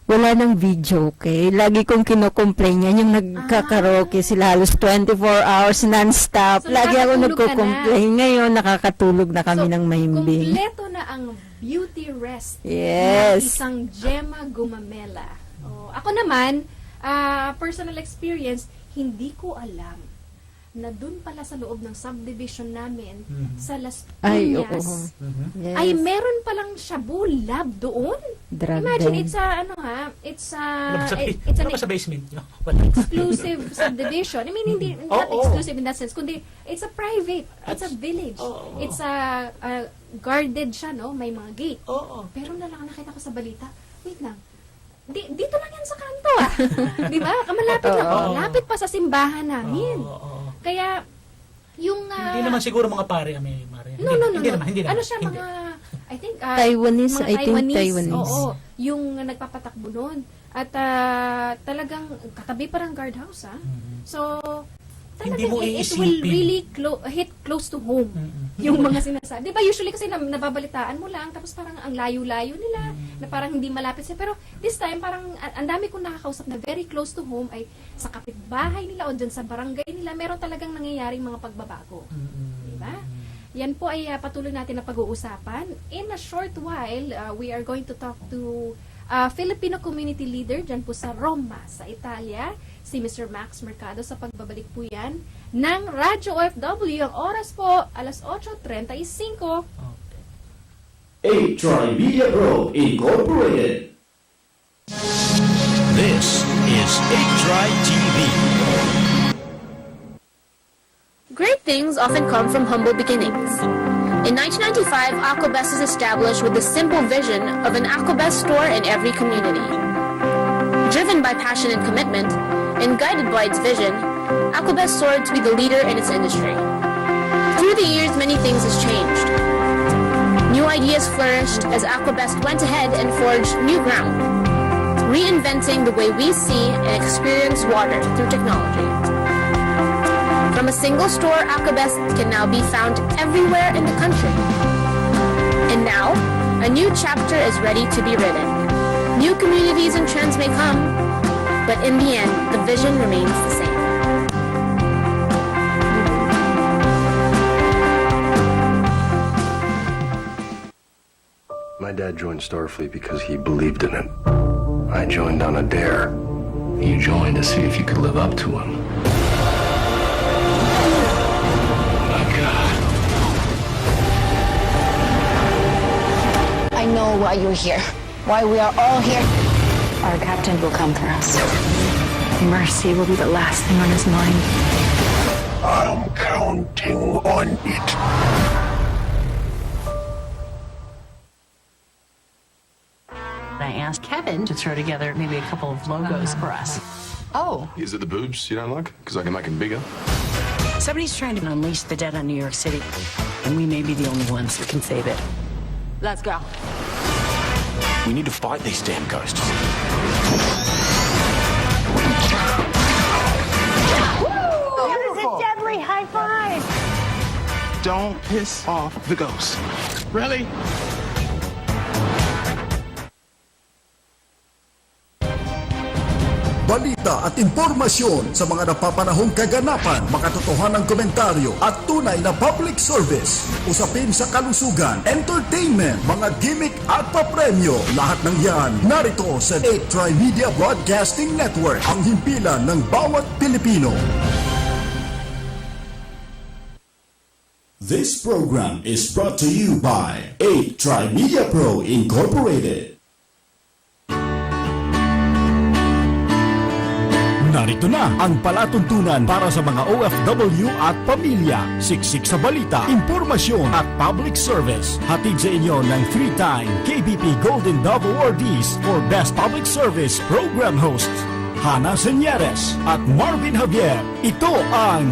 [SPEAKER 3] wala nang video, okay? Lagi kong kinocomplain yan, yung nagkakaraoke sila halos 24 hours non-stop.
[SPEAKER 2] So,
[SPEAKER 3] Lagi ako
[SPEAKER 2] nakakatulog ka
[SPEAKER 3] nagko-complain. Ngayon, nakakatulog na kami ng mahimbing.
[SPEAKER 2] Kompleto na ang beauty rest
[SPEAKER 3] Yes.
[SPEAKER 2] ng isang Gemma Gumamela. Ako naman, personal experience, hindi ko alam na dun pala sa loob ng subdivision namin sa Las
[SPEAKER 3] Ay, oo.
[SPEAKER 2] Piñas,
[SPEAKER 3] Yes.
[SPEAKER 2] ay meron palang Shabu Lab doon.
[SPEAKER 3] Drug
[SPEAKER 2] Imagine,
[SPEAKER 3] den.
[SPEAKER 2] it's a, it's
[SPEAKER 4] Ano
[SPEAKER 2] an
[SPEAKER 4] ba sa basement nyo? Wala.
[SPEAKER 2] exclusive subdivision. I mean, hindi not
[SPEAKER 4] Oo.
[SPEAKER 2] exclusive in that sense, kundi it's a private, it's a village.
[SPEAKER 4] Oo.
[SPEAKER 2] It's a guarded siya, no? May mga gate.
[SPEAKER 4] Oo.
[SPEAKER 2] Pero nakita ko sa balita, wait lang, dito lang yan sa kanto, ah. Di ba? Malapit lang.
[SPEAKER 4] Oo.
[SPEAKER 2] Lapit pa sa simbahan namin.
[SPEAKER 4] Oo.
[SPEAKER 2] Kaya, yung...
[SPEAKER 4] Hindi naman siguro mga pare kami, Maria.
[SPEAKER 2] No.
[SPEAKER 4] Hindi naman.
[SPEAKER 2] Ano siya,
[SPEAKER 4] Hindi.
[SPEAKER 2] mga... I think...
[SPEAKER 3] Taiwanese,
[SPEAKER 2] mga
[SPEAKER 3] I think Taiwanese.
[SPEAKER 2] Oo. Yung nagpapatakbo nun. At talagang katabi pa ng guardhouse, ah. So,
[SPEAKER 4] Hindi
[SPEAKER 2] talagang
[SPEAKER 4] mo
[SPEAKER 2] it will
[SPEAKER 4] iisipin.
[SPEAKER 2] really hit close to home. Yung mga sinasabi. Di ba usually kasi nababalitaan mo lang, tapos parang ang layo-layo nila, na parang hindi malapit siya. Pero this time, parang ang dami kong nakakausap na very close to home ay sa kapitbahay nila o dyan sa barangay nila, meron talagang nangyayaring mga pagbabago. Di ba? Yan po ay patuloy natin na pag-uusapan. In a short while, we are going to talk to Filipino community leader dyan po sa Roma, sa Italia, si Mr. Max Mercado, sa pagbabalik po yan ng Radyo OFW. Ang oras po, alas 8:35.
[SPEAKER 1] Media Group Incorporated. This is 8 TV.
[SPEAKER 9] Great things often come from humble beginnings. In 1995, Aquabest was established with the simple vision of an Aquabest store in every community. Driven by passion and commitment, and guided by its vision, Aquabest soared to be the leader in its industry. Through the years, many things has changed. New ideas flourished as Aquabest went ahead and forged new ground, reinventing the way we see and experience water through technology. From a single store, Aquabest can now be found everywhere in the country. And now, a new chapter is ready to be written. New communities and trends may come, but in the end, the vision remains the same.
[SPEAKER 5] My dad joined Starfleet because he believed in it. I joined on a dare.
[SPEAKER 8] You joined to see if you could live up to him. My God.
[SPEAKER 11] I know why you're here. Why we are all here. Our captain will come for us. Mercy will be the last thing on his mind.
[SPEAKER 5] I'm counting on it.
[SPEAKER 11] I asked Kevin to throw together maybe a couple of logos for us. Oh.
[SPEAKER 5] Is it the boobs you don't like? Because I can make them bigger.
[SPEAKER 11] Somebody's trying to unleash the dead on New York City, and we may be the only ones that can save it. Let's go.
[SPEAKER 7] We need to fight these damn ghosts.
[SPEAKER 11] That is a deadly high five!
[SPEAKER 7] Don't piss off the ghosts. Really?
[SPEAKER 1] Balita at impormasyon sa mga napapanahong kaganapan, makatotohanang komentaryo at tunay na public service. Usapin sa kalusugan, entertainment, mga gimmick at papremyo. Lahat ng yan narito sa 8 Tri-Media Broadcasting Network, ang himpilan ng bawat Pilipino. This program is brought to you by 8 Tri-Media Pro Incorporated. Narito na ang palatuntunan para sa mga OFW at pamilya. Siksik sa balita, impormasyon at public service. Hatid sa inyo ng 3-time KBP Golden Dove Awardees for Best Public Service Program Hosts, Hana Senyeres at Marvin Javier. Ito ang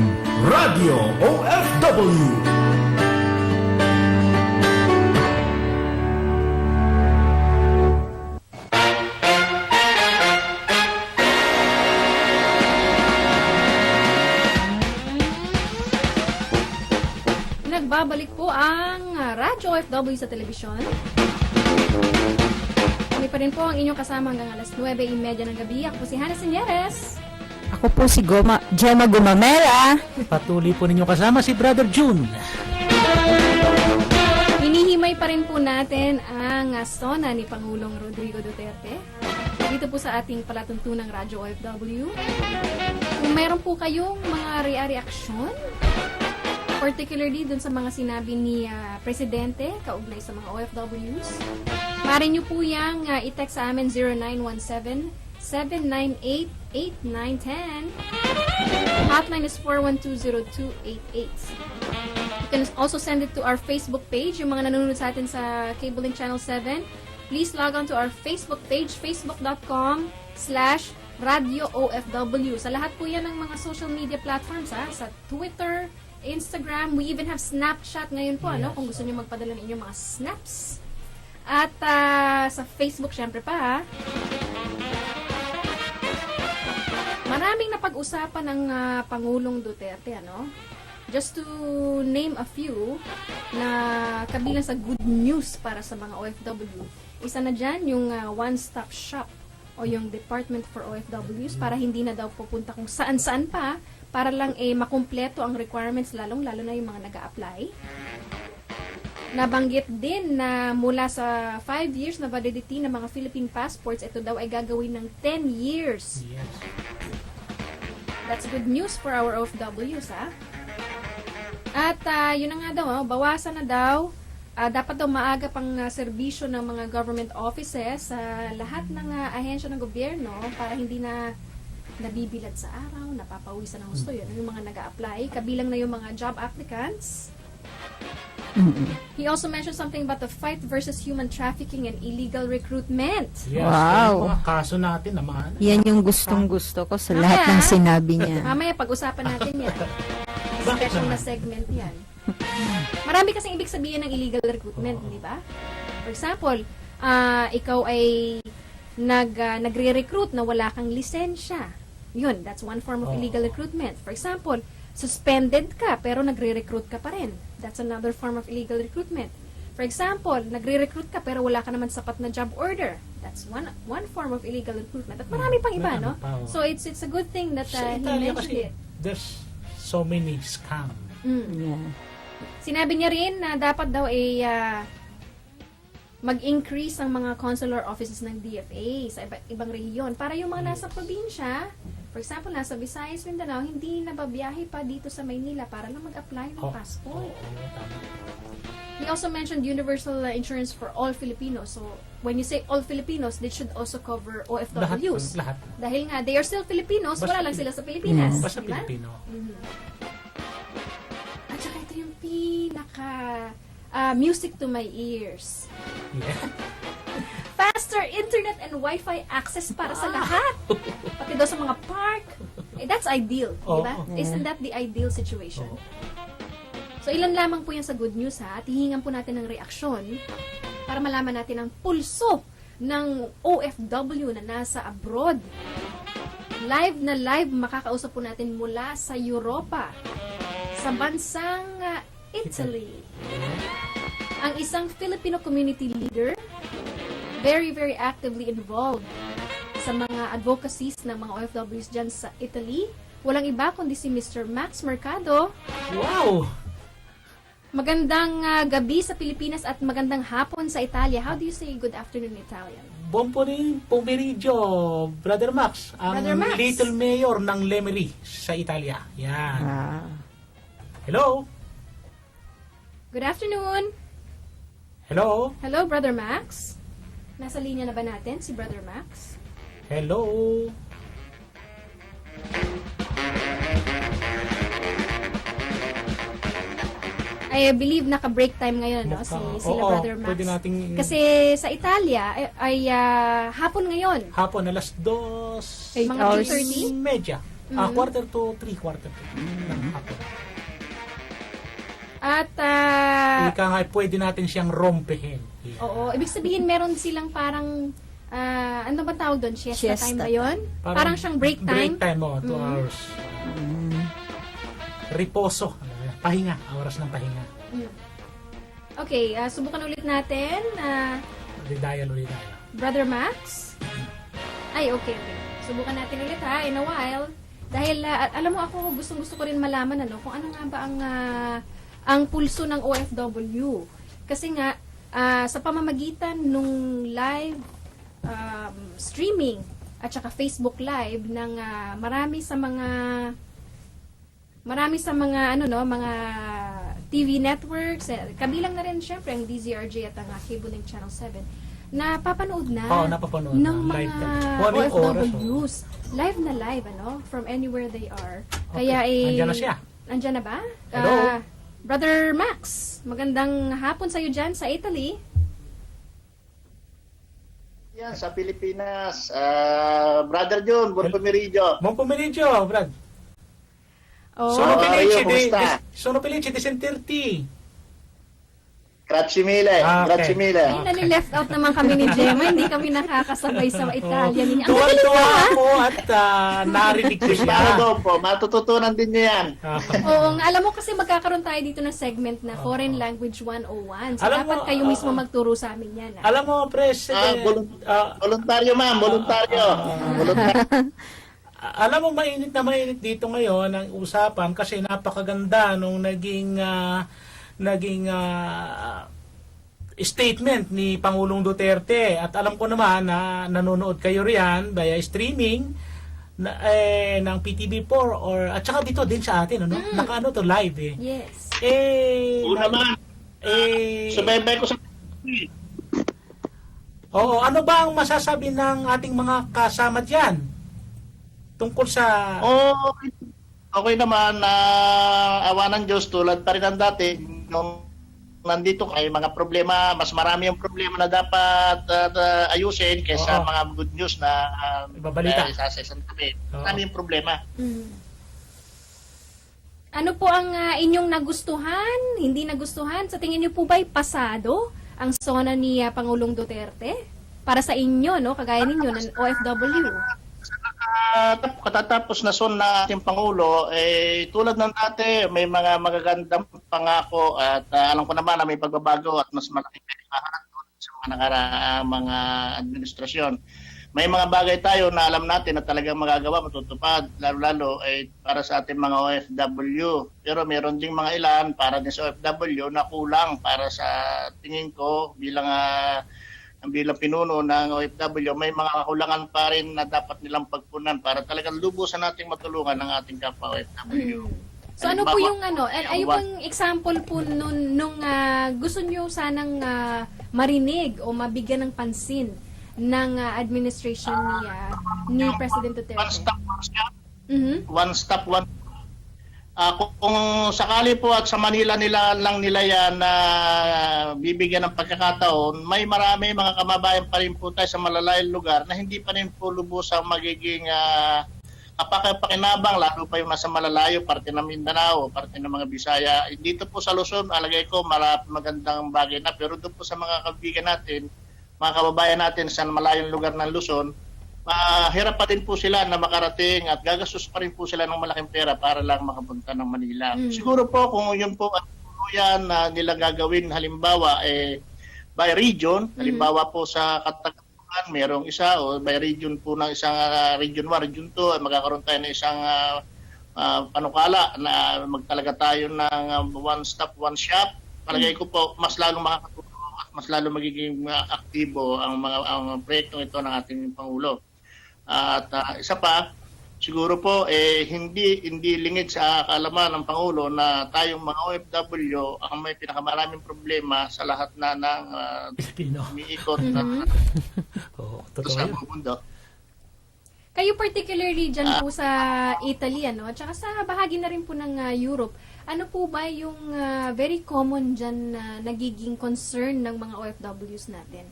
[SPEAKER 1] Radio OFW.
[SPEAKER 2] Nagbabalik po ang Radyo OFW sa telebisyon. Kami pa rin po ang inyong kasama hanggang alas 9:30 ng gabi. Ako po si Hannah Senyeres.
[SPEAKER 3] Ako po si Gemma Gumamera.
[SPEAKER 4] Patuloy po ninyo kasama si Brother June.
[SPEAKER 2] Hinihimay pa rin po natin ang sona ni Pangulong Rodrigo Duterte dito po sa ating palatuntunang Radyo OFW. Kung meron po kayong mga reaksyon, particularly dun sa mga sinabi ni Presidente kaugnay sa mga OFWs, maaari nyo po yung i-text sa amin 0917-798-8910. Hotline is 412-0288. You can also send it to our Facebook page. Yung mga nanonood sa atin sa Cable Link Channel 7, please log on to our Facebook page, facebook.com/Radio OFW. Sa lahat po yan ng mga social media platforms, sa Twitter, Instagram, we even have Snapchat ngayon po, ano, kung gusto niyo magpadala ng inyong mga snaps. At sa Facebook, syempre pa, maraming napag-usapan ng Pangulong Duterte, ano? Just to name a few na kabilang sa good news para sa mga OFW. Isa na dyan yung one-stop shop o yung Department for OFWs para hindi na daw pupunta kung saan-saan pa para lang makumpleto ang requirements lalo na yung mga nag-a-apply. Nabanggit din na mula sa 5 years na validity ng mga Philippine passports, ito daw ay gagawin ng 10 years.
[SPEAKER 4] Yes.
[SPEAKER 2] That's good news for our OFWs, ha? At yun na nga daw, bawasan na daw, dapat daw maaga pang serbisyo ng mga government offices sa lahat ng ahensya ng gobyerno para hindi na nabibilad sa araw, napapawisan ng gusto. Yun yung mga nag-a-apply, kabilang na yung mga job applicants. He also mentioned something about the fight versus human trafficking and illegal recruitment.
[SPEAKER 4] Yes,
[SPEAKER 3] Wow.
[SPEAKER 4] yung mga kaso natin naman.
[SPEAKER 3] Yan yung gustong-gusto ko sa lahat ng sinabi niya.
[SPEAKER 2] Mamaya pag-usapan natin yan.
[SPEAKER 4] Bakit
[SPEAKER 2] Special na
[SPEAKER 4] naman?
[SPEAKER 2] segment yan. Marami kasing ibig sabihin ng illegal recruitment, di ba? For example, ikaw ay nagre-recruit na wala kang lisensya. Yun, that's one form of illegal recruitment. For example, suspended ka pero nagre-recruit ka pa rin. That's another form of illegal recruitment. For example, nagre-recruit ka pero wala ka naman sapat na job order. That's one form of illegal recruitment. At marami pang iba, no? So it's a good thing that
[SPEAKER 4] Sa
[SPEAKER 2] he
[SPEAKER 4] Italia
[SPEAKER 2] mentioned
[SPEAKER 4] kasi,
[SPEAKER 2] it.
[SPEAKER 4] there's so many scam.
[SPEAKER 3] Yeah.
[SPEAKER 2] Sinabi niya rin na dapat daw mag-increase ang mga consular offices ng DFA sa ibang rehiyon para yung mga nasa probinsya, for example, nasa Visayas, Mindanao, hindi nababiyahe pa dito sa Maynila para lang mag-apply ng passport. He also mentioned universal insurance for all Filipinos. So, when you say all Filipinos, they should also cover OFWs.
[SPEAKER 4] Lahat.
[SPEAKER 2] Dahil nga, they are still Filipinos,
[SPEAKER 4] Basta
[SPEAKER 2] wala lang sila sa Pilipinas.
[SPEAKER 4] Basta
[SPEAKER 2] diba?
[SPEAKER 4] Pilipino.
[SPEAKER 2] At saka ito yung pinaka music to my ears.
[SPEAKER 4] Yeah.
[SPEAKER 2] Faster internet and Wi-Fi access para sa lahat. Pati daw sa mga park. That's ideal, di ba? Isn't that the ideal situation? So, ilan lamang po yan sa good news, ha? At hihingan po natin ng reaksyon para malaman natin ang pulso ng OFW na nasa abroad. Live na live makakausap po natin mula sa Europa, sa bansang Italy. Ang isang Filipino community leader, very, very actively involved sa mga advocacies ng mga OFWs dyan sa Italy. Walang iba kundi si Mr. Max Mercado.
[SPEAKER 4] Wow!
[SPEAKER 2] Magandang gabi sa Pilipinas at magandang hapon sa Italia. How do you say good afternoon in Italian?
[SPEAKER 4] Buon pomeriggio, Brother Max. Ang
[SPEAKER 2] Brother Max.
[SPEAKER 4] Little Mayor ng Lemery sa Italia. Yan. Hello?
[SPEAKER 2] Good afternoon.
[SPEAKER 4] Hello?
[SPEAKER 2] Hello, Brother Max. Nasa linya na ba natin si Brother Max?
[SPEAKER 4] Hello?
[SPEAKER 2] I believe naka-break time ngayon, no? Sila Brother Max.
[SPEAKER 4] Pwede nating...
[SPEAKER 2] Kasi sa Italia ay hapon ngayon.
[SPEAKER 4] Hapon, alas 2...
[SPEAKER 2] Mga 2:30?
[SPEAKER 4] Medya. Quarter to 3, quarter to 3 ng hapon.
[SPEAKER 2] At,
[SPEAKER 4] Ika nga, pwede natin siyang rompehin. Yeah.
[SPEAKER 2] oo, ibig sabihin meron silang parang, ano ba tawag doon? Siesta time ba yun? Parang siyang break time?
[SPEAKER 4] Break time, 2 hours. Riposo. Pahinga, oras ng pahinga.
[SPEAKER 2] Okay, subukan ulit natin.
[SPEAKER 4] Ulit tayo.
[SPEAKER 2] Brother Max? Ay, okay. Subukan natin ulit ha, in a while. Dahil, alam mo ako, gustong-gusto ko rin malaman kung ano nga ba ang pulso ng OFW. Kasi nga, sa pamamagitan nung live streaming at saka Facebook Live ng marami sa mga mga TV networks, kabilang na rin syempre ang DZRJ at ang Cable Link Channel 7, napapanood na
[SPEAKER 4] napapanood
[SPEAKER 2] ng
[SPEAKER 4] na.
[SPEAKER 2] mga
[SPEAKER 4] Live
[SPEAKER 2] OFWs. Live na live, from anywhere they are.
[SPEAKER 4] Okay.
[SPEAKER 2] Kaya
[SPEAKER 4] Nandiyan na siya.
[SPEAKER 2] Nandiyan na ba?
[SPEAKER 4] Hello?
[SPEAKER 2] Brother Max, magandang hapon sa'yo dyan sa Italy.
[SPEAKER 12] Yan, sa Pilipinas. Brother John, buon pomeriggio.
[SPEAKER 4] Buon pomeriggio, Brad.
[SPEAKER 2] Oh.
[SPEAKER 12] Sono
[SPEAKER 4] felice di sentirti.
[SPEAKER 12] Grazie mille, grazie mille.
[SPEAKER 2] Ay, nali-left out naman kami ni Gemma. Hindi kami nakakasabay sa Italian niya. Ang galing
[SPEAKER 4] Tuwan-tuwa
[SPEAKER 2] mo, ha?
[SPEAKER 4] ako at narinig ko siya.
[SPEAKER 12] Para daw po, matututunan din niyo yan.
[SPEAKER 2] Oo, alam mo kasi magkakaroon tayo dito ng segment na Foreign Language 101. So,
[SPEAKER 4] Alam
[SPEAKER 2] dapat
[SPEAKER 4] mo,
[SPEAKER 2] kayo mismo magturo sa amin yan.
[SPEAKER 4] Alam mo, President,
[SPEAKER 12] Voluntaryo, ma'am, voluntaryo.
[SPEAKER 4] alam mo, mainit na mainit dito ngayon ang usapan kasi napakaganda nung naging statement ni Pangulong Duterte, at alam ko naman na nanonood kayo riyan via streaming ng PTV4 at saka dito din sa atin, nakaano to live
[SPEAKER 2] Yes.
[SPEAKER 12] Naman. Subaybay ko sa
[SPEAKER 4] Oo, ano ba ang masasabi ng ating mga kasama diyan tungkol sa
[SPEAKER 12] Okay naman, awa ng Diyos, tulad pa rin ng dati. Nung nandito kayo, mga problema, mas marami yung problema na dapat ayusin kaysa mga good news na
[SPEAKER 4] ibabalita
[SPEAKER 12] sa isang tabi. Marami yung problema.
[SPEAKER 2] Ano po ang inyong nagustuhan, hindi nagustuhan? Sa tingin niyo po ba'y pasado ang SONA ni Pangulong Duterte? Para sa inyo, kagaya ninyo, ng OFW?
[SPEAKER 12] Katatapos na son na ating Pangulo, tulad ng dati, may mga magagandang pangako at alam ko naman na may pagbabago at mas malaking kailangan sa mga nakaraang mga administrasyon. May mga bagay tayo na alam natin na talagang magagawa, matutupad, lalo-lalo para sa ating mga OFW. Pero meron ding mga ilan para din sa OFW na kulang para sa tingin ko bilang pinuno ng OFW, may mga kakulangan pa rin na dapat nilang pagpunan para talagang lubusan nating matulungan ng ating kapwa OFW.
[SPEAKER 2] So ano po yung ay pong example po nung gusto nyo sanang marinig o mabigyan ng pansin ng administration ni President Duterte?
[SPEAKER 12] One stop, one kung sakali po at sa Manila nila yan na bibigyan ng pagkakataon, may marami mga kamabayan pa rin po tayo sa malalayong lugar na hindi pa rin po lubusang magiging kapakapakinabang, lalo pa yung nasa malalayo, parte ng Mindanao, parte ng mga Bisaya. Dito po sa Luzon, alagay ko magandang bagay na, pero doon po sa mga kaibigan natin, mga kababayan natin sa malayong lugar ng Luzon, hirap pa din po sila na makarating at gagastos pa rin po sila ng malaking pera para lang makapunta ng Manila. Siguro po kung yun po yan na nila gagawin, halimbawa by region, halimbawa po sa Katagalan, merong isa o by region po ng isang region 1, region 2, magkakaroon tayo ng isang panukala na magtalaga tayo ng one stop, one shop. Palagay ko po mas lalong makakatulong at mas lalong magiging aktibo ang proyektong ito ng ating Pangulo. At isa pa, siguro po hindi lingid sa kaalaman ng Pangulo na tayong mga OFW ang may pinakamaraming problema sa lahat na ng umiikot na sa mundo.
[SPEAKER 2] Kayo particularly dyan po sa Italy, at saka sa bahagi na rin po ng Europe, ano po ba yung very common dyan na nagiging concern ng mga OFWs natin?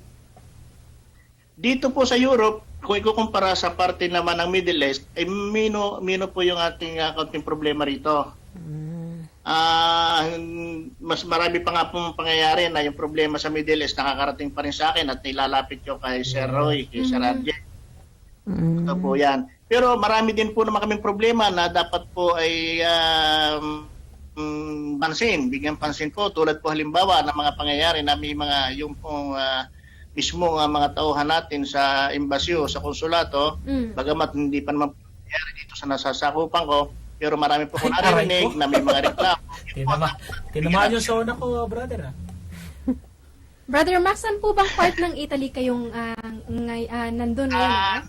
[SPEAKER 12] Dito po sa Europe, kung ikukumpara sa parte naman ng Middle East, mino po yung ating kaunting problema rito. Mas marami pa nga pong pangyayari na yung problema sa Middle East nakakarating pa rin sa akin at nilalapit ko kay Sir Roy, kay Sir Arjen. Ito po yan. Pero marami din po naman kaming problema na dapat po ay bigyan pansin po. Tulad po halimbawa ng mga pangyayari na may mga yung pong mismo ang mga tauhan natin sa embasyo, sa konsulato, bagamat hindi pa naman nangyari dito sa nasasakupan ko, pero marami po ko narinig na may mga reklamo.
[SPEAKER 4] Tinamaan yung zona ko, brother.
[SPEAKER 2] Brother Max, saan po bang part ng Italy kayong nandun ngayon?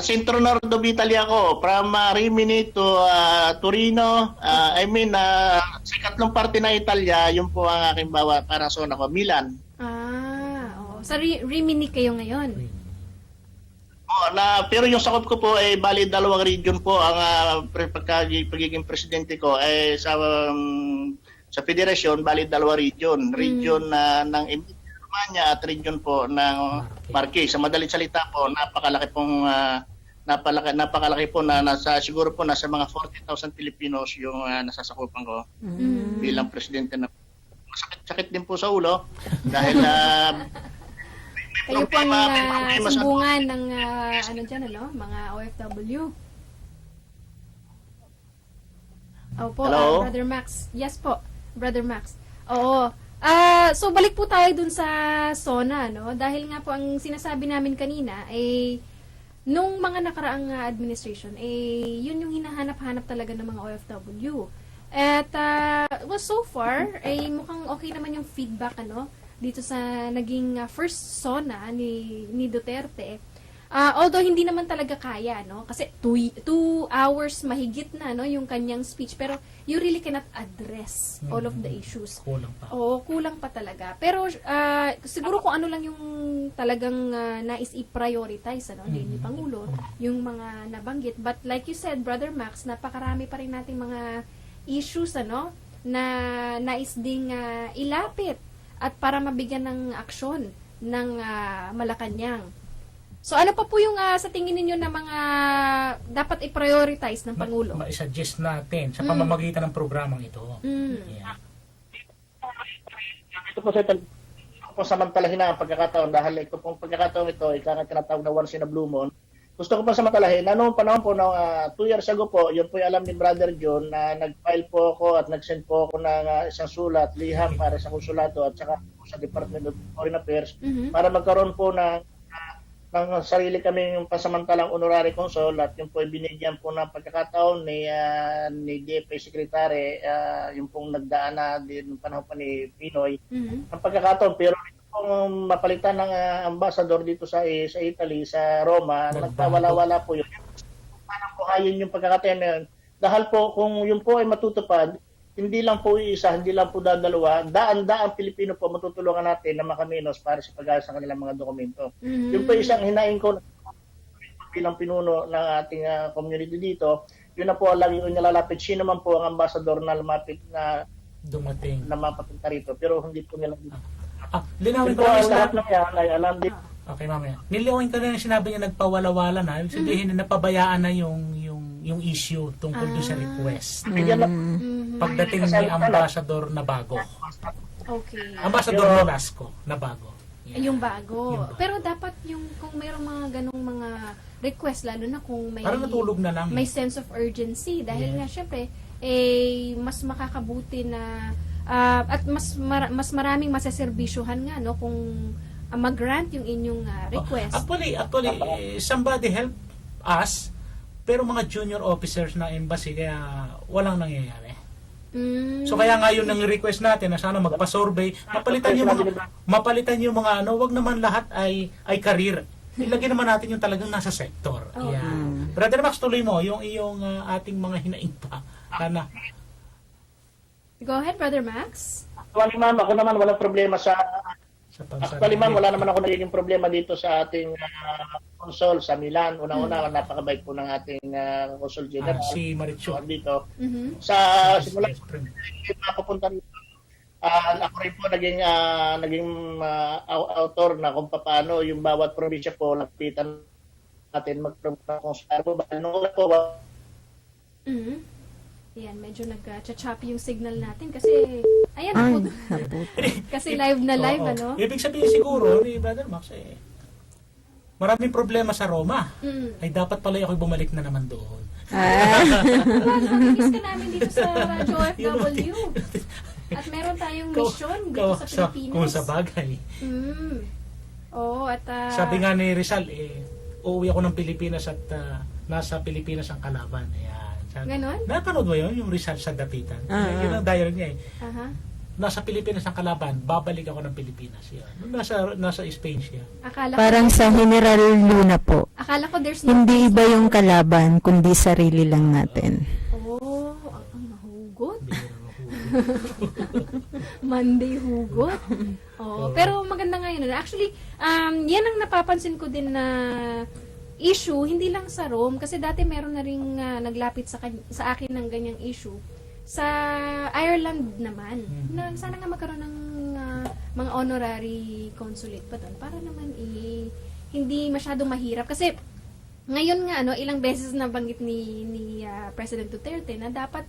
[SPEAKER 12] Centro Nord of Italy ako, from Rimini to Torino. Sa katlong parte ng Italia, yun po ang aking para zona ko, Milan.
[SPEAKER 2] Oo. Sa Rimini kayo ngayon?
[SPEAKER 12] Pero yung sakop ko po ay bali 2 region po ang pagiging presidente ko ay sa federasyon bali 2 region ng Emilia-Romagna at region po ng Marquez. Sa madaling salita po napakalaki po na siguro po nasa mga 40,000 Filipinos yung nasasakupan ko bilang presidente na sakit din po sa ulo dahil
[SPEAKER 2] kayo po ang sumbungan ng mga OFW. Opo, Brother Max. Yes po, Brother Max. Oo. So balik po tayo dun sa SONA, no? Dahil nga po ang sinasabi namin kanina ay nung mga nakaraang administration, yun yung hinahanap-hanap talaga ng mga OFW. At so far ay mukhang okay naman yung feedback dito sa naging first SONA ni Duterte. Although hindi naman talaga kaya, kasi 2 hours mahigit na yung kanyang speech, pero you really cannot address all of the issues.
[SPEAKER 4] Kulang pa.
[SPEAKER 2] Oo, kulang pa talaga. Pero siguro kung ano lang yung talagang nais i-prioritize ni Pangulo, yung mga nabanggit. But like you said, Brother Max, napakarami pa rin nating mga issues na nais ding ilapit at para mabigyan ng aksyon ng Malacanang. So ano pa po yung sa tingin ninyo na mga dapat i-prioritize ng Pangulo?
[SPEAKER 4] Ma-suggest natin sa pamamagitan ng programang ito. Yeah.
[SPEAKER 12] Ito po samantalahin na ang pagkakataon dahil ito pong pagkakataon ito ay tinatawag na once in a blue moon. Gusto ko pa samantalahin na noong panahon po 2 years ago po, yun po yung alam ni Brother John na nag-file po ako at nag-send po ako ng isang sulat, liham para sa konsulato at saka sa Department of Foreign Affairs para magkaroon po ng sarili kaming pasamantalang honorary consul at yung po binigyan po ng pagkakataon ni DFA Secretary yung pong nagdaan na din panahon pa ni Pinoy ang pagkakataon pero kung mapalitan ng ambassador dito sa Italy, sa Roma, nagpawala-wala po yun. Parang buhayin yung pagkakataon na yun. Dahil po, kung yun po ay matutupad, hindi lang po isa, hindi lang po dalawa, daan-daang Pilipino po matutulungan natin na makaminos para sa pag-ayos ng kanilang mga dokumento. Yun po isang hinaing ko bilang pinuno ng ating community dito, yun na po lagi ko nilalapit. Sino man po ang ambassador na lumapit na
[SPEAKER 4] dumating
[SPEAKER 12] na mapapunta rito, pero hindi po nila dito.
[SPEAKER 4] Linawin ko lang
[SPEAKER 12] lahat ng yan ay alam din.
[SPEAKER 4] Okay, mamaya. Nilawin ko na yung sinabi niya nagpawala-wala na. Ibig sabihin na napabayaan na yung issue tungkol doon sa request. Pagdating may ambassador na bago.
[SPEAKER 2] Okay.
[SPEAKER 4] Ambassador Nolasco na bago.
[SPEAKER 2] Yeah. Yung bago. Pero dapat kung mayroong mga ganong mga request, lalo na kung may
[SPEAKER 4] parang natulog na lang.
[SPEAKER 2] May sense of urgency. Dahil nga, syempre, mas makakabuti na at mas maraming masaserbisyuhan nga kung mag-grant yung inyong request.
[SPEAKER 4] Actually, somebody help us, pero mga junior officers na embassy kaya walang nangyayari. So kaya nga yun ang request natin na sana magpa-survey, mapalitan yung mga wag naman lahat ay career. Ilagay naman natin yung talagang nasa sector. Yeah. Brother Max, tuloy mo yung iyong ating mga hinaing pa. Sana.
[SPEAKER 2] Go ahead, Brother Max.
[SPEAKER 12] Actually, ma'am, ako naman walang problema wala naman ako nagiging problema dito sa ating consul sa Milan. Una-una, napakabait po ng ating consul general.
[SPEAKER 4] Si Marichu.
[SPEAKER 12] Dito. Sa simula, mapapunta rito. Ako rin po naging author na kung paano yung bawat probinsya po lapitan natin mag-consular po. Noong una po,
[SPEAKER 2] Yan, medyo nag-choppy yung signal natin kasi ayan po. Kasi live na live,
[SPEAKER 4] Ibig sabihin siguro ni Brother Max maraming problema sa Roma. Ay dapat pala ako'y bumalik na naman doon.
[SPEAKER 2] Nakikis ka namin dito sa Radyo OFW. At meron tayong mission dito sa Pilipinas.
[SPEAKER 4] Kung sa bagay.
[SPEAKER 2] at
[SPEAKER 4] Sabi nga ni Rizal, uuwi ako ng Pilipinas at nasa Pilipinas ang kalaban. Ayan.
[SPEAKER 2] Ganon?
[SPEAKER 4] Napanood mo yun, yung Rizal sa Dapitan? Yun ang diary niya eh.
[SPEAKER 2] Aha.
[SPEAKER 4] Nasa Pilipinas ang kalaban, babalik ako ng Pilipinas. Yan. Nasa Spain siya.
[SPEAKER 3] Parang sa General Luna po.
[SPEAKER 2] Akala ko there's no
[SPEAKER 3] Hindi iba yung kalaban, kundi sarili lang natin.
[SPEAKER 2] Oh, ang mahugot. Monday hugot. Pero maganda nga yun. Actually, yan ang napapansin ko din na issue, hindi lang sa Rome, kasi dati meron na ring naglapit sa akin ng ganyang issue. Sa Ireland naman, na sana nga magkaroon ng mga honorary consulate pa doon para naman hindi masyadong mahirap. Kasi ngayon nga, ilang beses na banggit ni President Duterte na dapat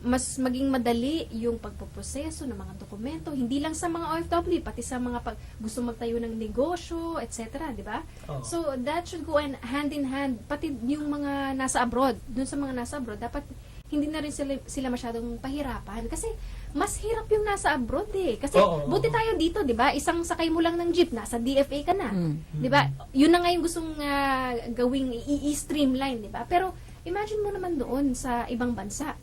[SPEAKER 2] mas maging madali yung pagpoproseso ng mga dokumento, hindi lang sa mga OFW, pati sa mga gusto magtayo ng negosyo, etc., di ba? So, that should go hand in hand, pati yung mga nasa abroad, dun sa mga nasa abroad, dapat hindi na rin sila masyadong pahirapan. Kasi, mas hirap yung nasa abroad Kasi, buti tayo dito, di ba? Isang sakay mo lang ng jeep, nasa DFA ka na. Di ba? Yun na nga yung gustong gawing i-streamline, di ba? Pero, imagine mo naman doon sa ibang bansa.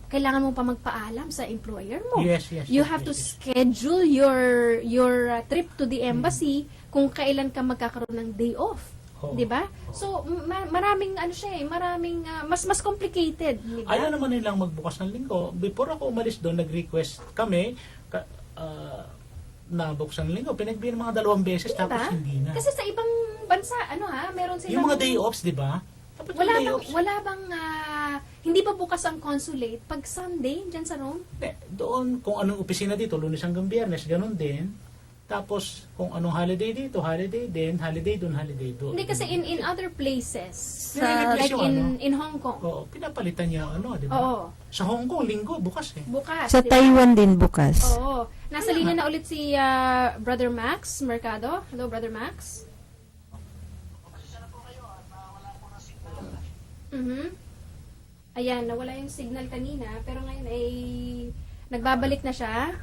[SPEAKER 2] Kailangan mo pa magpaalam sa employer mo.
[SPEAKER 4] Yes,
[SPEAKER 2] you have to schedule your trip to the embassy kung kailan ka magkakaroon ng day off. 'Di ba? So maraming maraming mas complicated, 'di ba?
[SPEAKER 4] Ayaw naman nilang magbukas ng linggo. Before ako umalis doon, nag-request kami na buksan ng linggo. Pinagbigyan mga 2 beses,
[SPEAKER 2] diba?
[SPEAKER 4] tapos hindi na.
[SPEAKER 2] Kasi sa ibang bansa, meron silang
[SPEAKER 4] Yung mga day offs, 'di ba?
[SPEAKER 2] Wala bang hindi ba bukas ang consulate pag Sunday dyan sa Rome?
[SPEAKER 4] Doon, kung anong opisina dito, Lunes hanggang Biyernes, ganun din. Tapos, kung anong holiday dito, holiday din, holiday doon, holiday doon.
[SPEAKER 2] Hindi kasi in other places,
[SPEAKER 4] Nire-replace
[SPEAKER 2] like
[SPEAKER 4] yung
[SPEAKER 2] in Hong Kong.
[SPEAKER 4] Oo, pinapalitan niya di ba?
[SPEAKER 2] Oo.
[SPEAKER 4] Sa Hong Kong, linggo, bukas
[SPEAKER 2] Bukas.
[SPEAKER 3] Sa
[SPEAKER 2] diba?
[SPEAKER 3] Taiwan din bukas.
[SPEAKER 2] Oo. Nasa linya na ulit si Brother Max Mercado. Hello, Brother Max. Ayan, nawala yung signal kanina, pero ngayon ay nagbabalik na siya.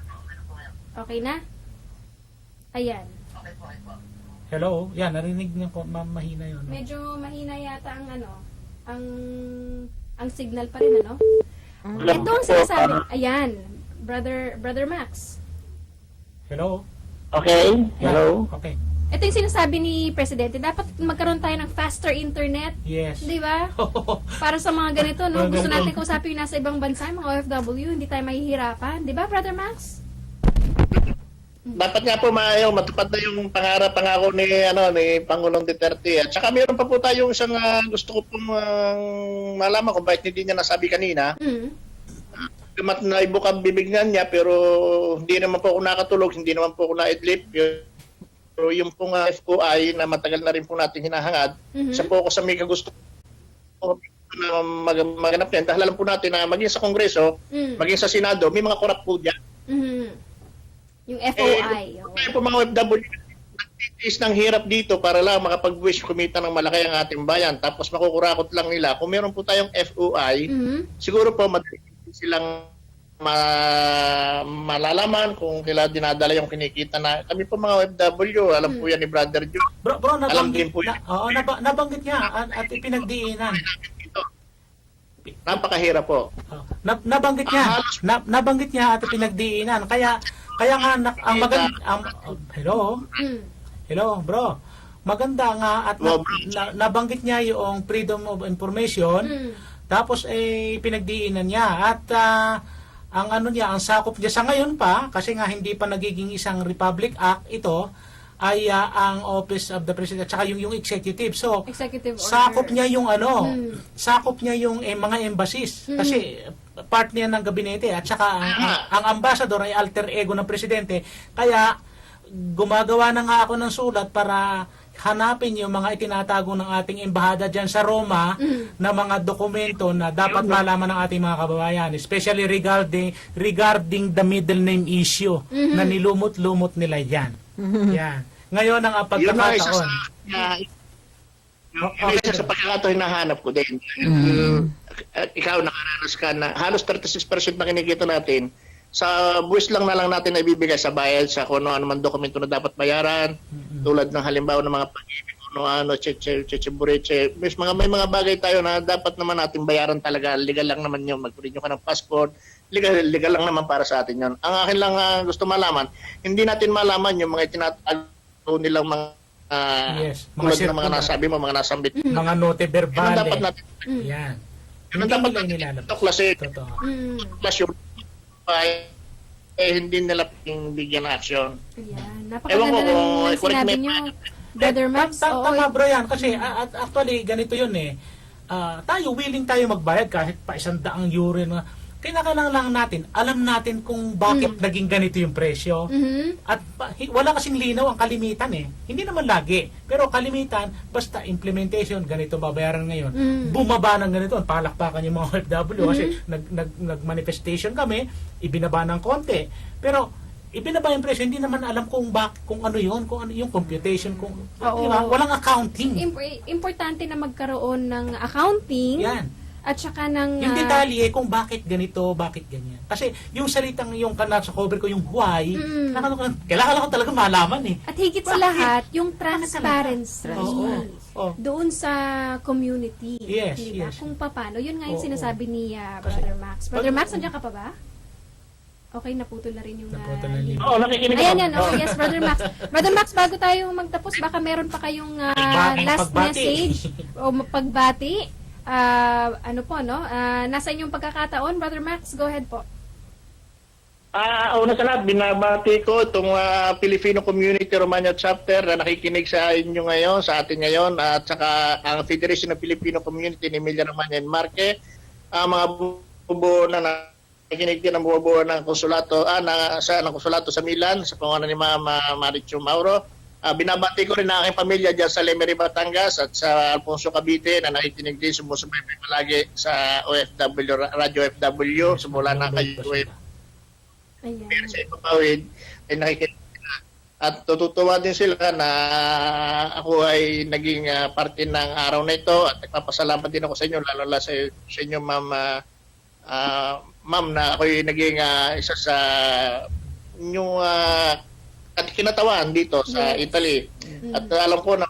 [SPEAKER 2] Okay na? Ayan.
[SPEAKER 4] Hello? Yan, narinig niya ko, mahina yun.
[SPEAKER 2] Medyo mahina yata ang signal pa rin, Ito ang sinasabi. Ayan, Brother Max.
[SPEAKER 4] Hello?
[SPEAKER 13] Okay, hello.
[SPEAKER 4] Okay.
[SPEAKER 2] Ito yung sinasabi ni Presidente, dapat magkaroon tayo ng faster internet.
[SPEAKER 4] Yes.
[SPEAKER 2] Di ba? Para sa mga ganito, gusto natin kausapin yung nasa ibang bansa, yung mga OFW, hindi tayo mahihirapan. Di ba, Brother Max?
[SPEAKER 12] Dapat nga po matupad na yung pangako ni Pangulong Duterte. At saka meron pa po tayong isang gusto ko pong malaman kung bakit hindi niya nasabi kanina. Kamat na ibuk ang bibigyan niya, pero hindi naman po ako nakatulog, hindi naman po ako na-idlip. Pero yung pong FOI na matagal na rin po natin hinahangad, isa po ako sa may gusto ko na maganap yan. Dahil alam po natin na maging sa Kongreso, maging sa Senado, may mga korap po dyan.
[SPEAKER 2] Yung FOI.
[SPEAKER 12] Kaya po mga OFW, nagtitiis ng hirap dito para lang makapag-wish kumita ng malaki ang ating bayan. Tapos makukurakot lang nila. Kung meron po tayong FOI, siguro po madali silang malalaman kung kailan dinadala yung kinikita na. Kami po mga OFW, alam po yan ni Brother Joe.
[SPEAKER 4] Bro,
[SPEAKER 12] alam din po yan.
[SPEAKER 4] Nabanggit niya at ipinagdiinan.
[SPEAKER 12] Napakahirap po.
[SPEAKER 4] Nabanggit niya at pinagdiinan. Kaya nga ang maganda hello. Hello, bro. Maganda nga at nabanggit niya yung freedom of information. Tapos pinagdiinan niya at ang ang sakop niya sa ngayon pa kasi nga hindi pa nagiging isang Republic Act ito ay ang Office of the President at saka yung executive. So,
[SPEAKER 2] executive order.
[SPEAKER 4] sakop niya yung sakop niya yung mga embassies kasi part niya ng gabinete at saka ang ambassador ay alter ego ng presidente. Kaya gumagawa na nga ako ng sulat para hanapin yung mga itinatago ng ating embahada dyan sa Roma na mga dokumento na dapat malaman ng ating mga kababayan, especially regarding the middle name issue na nilumot-lumot nila yan. Yan. Ngayon ang pagkakataon.
[SPEAKER 12] Isa sa pagkakataon hinahanap ko din. Ikaw nakaranas ka na halos 36% na kinikita natin sa buwis lang na lang natin na ibibigay sa bayad sa kung ano man dokumento na dapat bayaran, tulad ng halimbawa ng mga pag-ibig, ano, cheche, may mga bagay tayo na dapat naman natin bayaran talaga. Legal lang naman yun. Mag-renew ka ng passport. Legal lang naman para sa atin yun. Ang akin lang gusto malaman, hindi natin malaman yung mga itinatago nilang mga mga nasabi mo, mga nasambit.
[SPEAKER 4] Mga note verbale.
[SPEAKER 12] Yan dapat natin.
[SPEAKER 4] Yan.
[SPEAKER 12] Yan ang dapat natin ito klase. Klase hindi nila bigyan ng aksyon.
[SPEAKER 2] Ayan. Napakaganda ng sinabi nyo, Brother Max.
[SPEAKER 4] Tama bro yan. Kasi actually, ganito yun eh. Tayo, willing tayo magbayad kahit pa 100 euro. Kailangan lang natin, alam natin kung bakit naging ganito yung presyo. At wala kasing linaw ang kalimitan eh. Hindi naman lagi. Pero kalimitan, basta implementation, ganito babayaran ngayon. Bumaba ng ganito, palakpakan yung mga OFW kasi nag-manifestation kami, ibinaba ng konti. Pero ibinaba yung presyo, hindi naman alam kung ano yun, kung ano yung computation, diba? Walang accounting.
[SPEAKER 2] Importante na magkaroon ng accounting.
[SPEAKER 4] Yan.
[SPEAKER 2] At saka ng...
[SPEAKER 4] Yung detalye kung bakit ganito, bakit ganyan. Kasi yung salitang yung nasa cover ko, yung why, kailangan ko talaga malaman eh.
[SPEAKER 2] At higit sa lahat, yung transparency. Doon sa community.
[SPEAKER 4] Yes,
[SPEAKER 2] diba?
[SPEAKER 4] yes.
[SPEAKER 2] Kung paano. Yun nga yung sinasabi ni Brother Max. Brother Max, nandiyan ka pa ba? Okay, naputol na rin yung...
[SPEAKER 12] nakikinig
[SPEAKER 2] Ayan, yan. Yes, Brother Max. Brother Max, bago tayo magtapos, baka meron pa kayong last message o pagbati. Nasa inyong pagkakataon, Brother Max, go ahead po.
[SPEAKER 12] Una sa lahat, binabati ko itong Filipino Community Romania Chapter na nakikinig sa inyo ngayon, sa atin ngayon, at saka ang Federation of Filipino Community ni Emilia Romagna and Marque, mga bubuo na nakikinig din ang bubuo ng konsulato, ng konsulato sa Milan, sa pangalan ni Mama Marichu Mauro. Binabati ko rin ang aking pamilya dyan sa Lemery, Batangas at sa Alfonso Cavite na nakikinig din, sumusubaybay palagi sa OFW, Radyo OFW, sumula na kayo sa Ipapawid, ay nakikinig sila. At tutuwa din sila na ako ay naging parte ng araw na ito at nagpapasalamat din ako sa inyo, lalo na sa inyo, ma'am, na ako ay naging isa sa inyong at kinatawan dito sa Italy. At alam ko na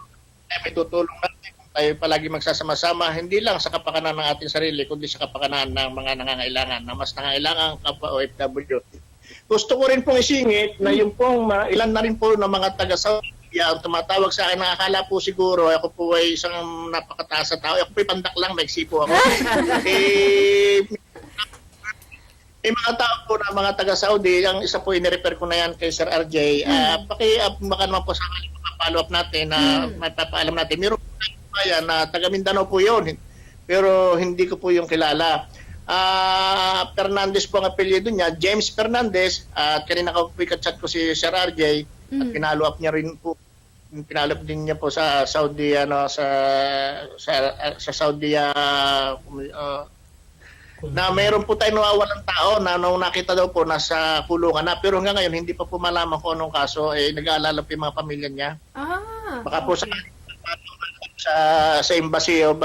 [SPEAKER 12] may tutulong natin kung tayo palagi magsasama-sama, hindi lang sa kapakanan ng ating sarili, kundi sa kapakanan ng mga nangangailangan, na mas nangangailangan kapwa OFW. Gusto ko rin pong isingit na yung pong ilan na rin po ng mga taga-Saudi ang tumatawag sa akin, nakakala po siguro ako po ay isang napakataas na tao. Ako po ay pandak lang, maiksi po ako. May mga tao po na mga taga-Saudi, ang isa po inirefer ko na yan kay Sir RJ. Baka naman po sa follow-up natin na mapapaalam natin. Meron po tayo na taga-Mindanao po yun. Pero hindi ko po yung kilala. Fernandez po ang apelyido niya, James Fernandez. At kanina ko po chat ko si Sir RJ. At pinalo-up niya rin po. Pinalo-up din niya po sa Saudi, sa Saudi, na mayroon po tayong nawawalang tao na nung nakita daw po nasa kulungan na, pero hanggang ngayon hindi pa po malaman kung anong kaso, nag-aalala po yung mga pamilya niya. Baka po sa embassy of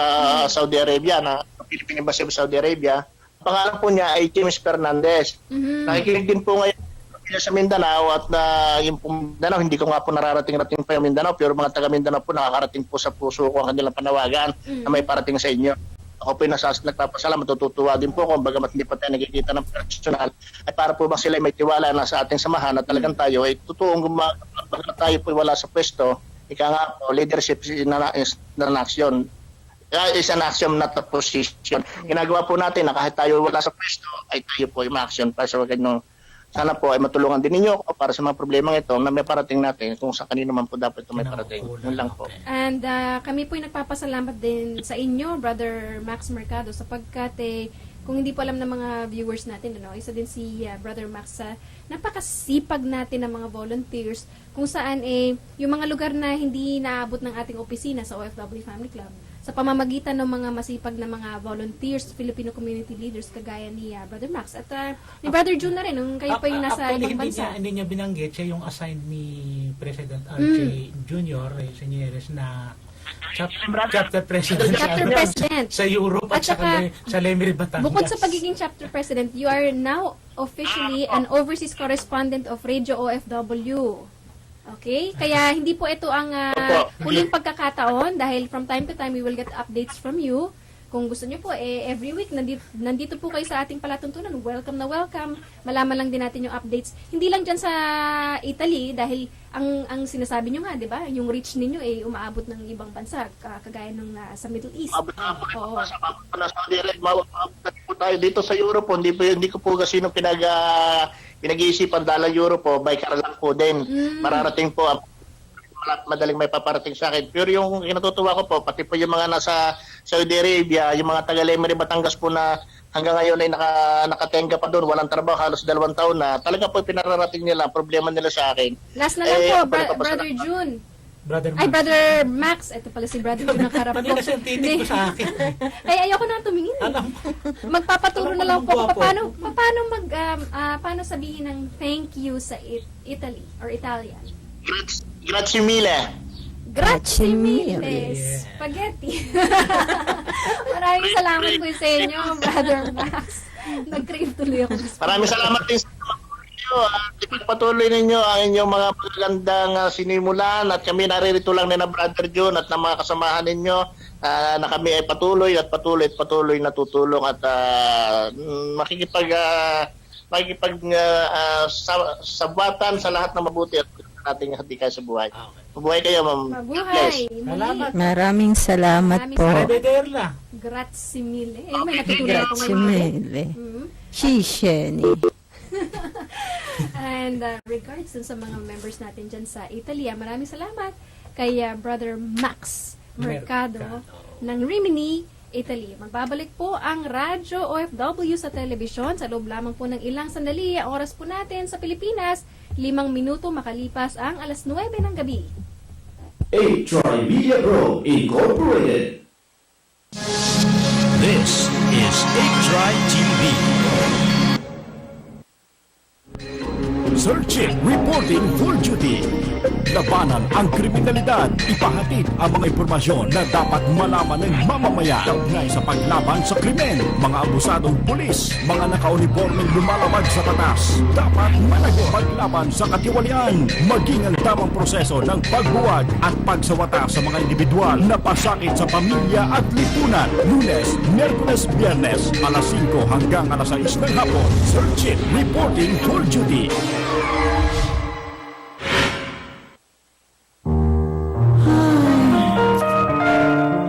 [SPEAKER 12] Saudi Arabia, na Philippine Embassy of Saudi Arabia, pangalan po niya ay James Fernandez. Nakikinig din po ngayon sa Mindanao, at yung Mindanao, hindi ko nga po nararating-rating pa yung Mindanao, pero mga taga Mindanao po nakakarating po sa puso ko ang kanilang panawagan na may parating sa inyo. Ako po yung nagpapasalamat, matutuwa din po kung bagamat hindi pa tayo nagkikita ng personal, ay para po ba sila may tiwala na sa ating samahan at talagang tayo ay totoong bagamat tayo po wala sa pwesto, ika nga po, leadership is an action. Is an action, not a position. Ginagawa po natin na kahit tayo wala sa pwesto, ay tayo po yung action para sa ganyan. Sana po ay matulungan din ninyo ako para sa mga problema ito na may parating natin kung sa kanino man po dapat ito may parating. Yun lang po.
[SPEAKER 2] And kami po ay nagpapasalamat din sa inyo, Brother Max Mercado, sapagkat kung hindi po alam ng mga viewers natin, isa din si Brother Max sa napakasipag natin ng mga volunteers kung saan yung mga lugar na hindi naabot ng ating opisina sa OFW Family Club, sa pamamagitan ng mga masipag na mga volunteers, Filipino community leaders kagaya ni Brother Max at ni Brother June na rin nung kayo pa yung nasa ibang bansa.
[SPEAKER 4] Hindi niya binanggit, siya yung assigned ni President RJ Jr. Senyeres na chapter president
[SPEAKER 2] Chapter president.
[SPEAKER 4] sa Europe at,
[SPEAKER 2] At saka,
[SPEAKER 4] sa Lemery, Batangas.
[SPEAKER 2] Bukod sa pagiging chapter president, you are now officially an overseas correspondent of Radio OFW. Okay? Kaya hindi po ito ang huling pagkakataon dahil from time to time we will get updates from you. Kung gusto niyo po, every week, nandito po kayo sa ating palatuntunan. Welcome na welcome. Malaman lang din natin yung updates. Hindi lang dyan sa Italy, dahil ang sinasabi nyo nga, di ba? Yung reach ninyo umaabot ng ibang bansa, kagaya ng sa Middle East. Oo.
[SPEAKER 12] Tayo dito sa Europe, hindi ko po kasi nung pinag-iisipan dala Europe po, by car lang po din. Mararating po madaling may paparating sa akin. Pero yung kinatutuwa ko po, pati po yung mga nasa Saudi Arabia, yung mga taga Lemery, Batangas po na hanggang ngayon ay nakatenga pa doon, walang trabaho, halos 2 taon na. Talaga po pinararating nila, problema nila sa akin.
[SPEAKER 2] Last na lang po, Brother June.
[SPEAKER 4] Brother Max.
[SPEAKER 2] Ay, Brother Max. Ito pala si Brother June ang harap ko.
[SPEAKER 4] Kasi ang titig ko sa akin.
[SPEAKER 2] Ay, ayoko na tumingin. Magpapaturo na lang po ako. Paano sabihin ng thank you sa Italy or Italian?
[SPEAKER 12] Grazie mille.
[SPEAKER 2] Grazie mille. Spaghetti. Maraming salamat po sa inyo, Brother Max. Nag-crave tuloy ako.
[SPEAKER 12] Maraming salamat din sa inyo. Ipagpatuloy ninyo ang inyong mga magagandang sinimulan at kami naririto lang na Brother John at ng mga kasamahan ninyo na kami ay patuloy na tutulong at sabwatan sa lahat ng mabuti at ating hatikay sa buhay. Mabuhay kayo, ma'am.
[SPEAKER 2] Mabuhay.
[SPEAKER 4] Salamat.
[SPEAKER 3] Maraming salamat po.
[SPEAKER 2] Grazie mille. May natutunan ako
[SPEAKER 3] Grazie mille. Shisheni.
[SPEAKER 2] And regards dun sa mga members natin dyan sa Italy, maraming salamat kay Brother Max Mercado ng Rimini, Italy. Magbabalik po ang Radyo OFW sa telebisyon sa loob lamang po ng ilang sandali. Ang oras po natin sa Pilipinas, 5 minuto makalipas ang alas 9 ng gabi.
[SPEAKER 1] A-Tri Media Group Incorporated. This is A-Tri TV. Searching, reporting full duty. Labanan ang kriminalidad. Ipahatid ang mga impormasyon na dapat malaman ng mamamayan. Kaugnay sa paglaban sa krimen. Mga abusadong pulis, mga nakauniformeng lumalabag sa batas. Dapat managot paglaban sa katiwalian. Maging ang tamang proseso ng pagbuwag at pagsawata sa mga individual na pasakit sa pamilya at lipunan. Lunes, Miyerkules, Biyernes, alas 5 hanggang alas 6 ng hapon. Searching, reporting full duty.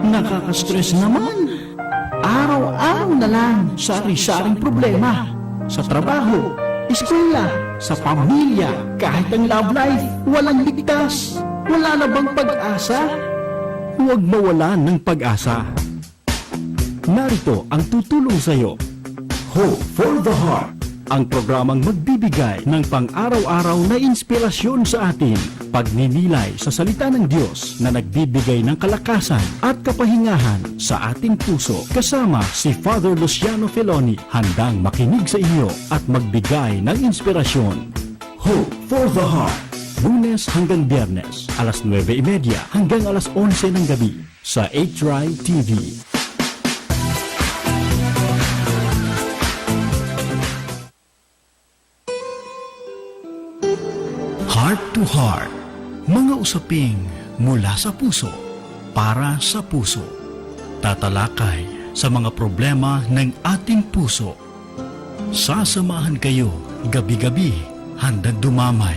[SPEAKER 1] Nakaka-stress naman. Araw-araw na lang, sari-saring problema. Sa trabaho, eskwela, sa pamilya, kahit ang love life, walang ligtas. Wala na bang pag-asa? Huwag mawalan ng pag-asa. Narito ang tutulong sa iyo. Hope for the Heart. Ang programang magbibigay ng pang-araw-araw na inspirasyon sa atin. Pagninilay sa salita ng Diyos na nagbibigay ng kalakasan at kapahingahan sa ating puso. Kasama si Father Luciano Feloni, handang makinig sa inyo at magbigay ng inspirasyon. Hope for the Heart. Lunes hanggang Biyernes, alas 9:30 hanggang alas 11 ng gabi sa A-Tri TV. Heart to Heart. Mga usaping mula sa puso, para sa puso. Tatalakay sa mga problema ng ating puso. Sasamahan kayo gabi-gabi handang dumamay.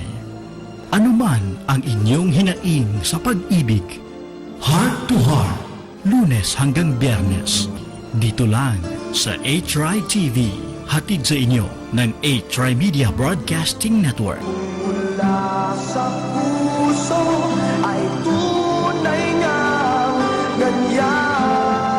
[SPEAKER 1] Ano man ang inyong hinaing sa pag-ibig. Heart to Heart. Lunes hanggang Biyernes. Dito lang sa A-Tri TV. Hatid sa inyo ng A-Tri Media Broadcasting Network.
[SPEAKER 14] Mula sa puso ay tunay nga ganyan.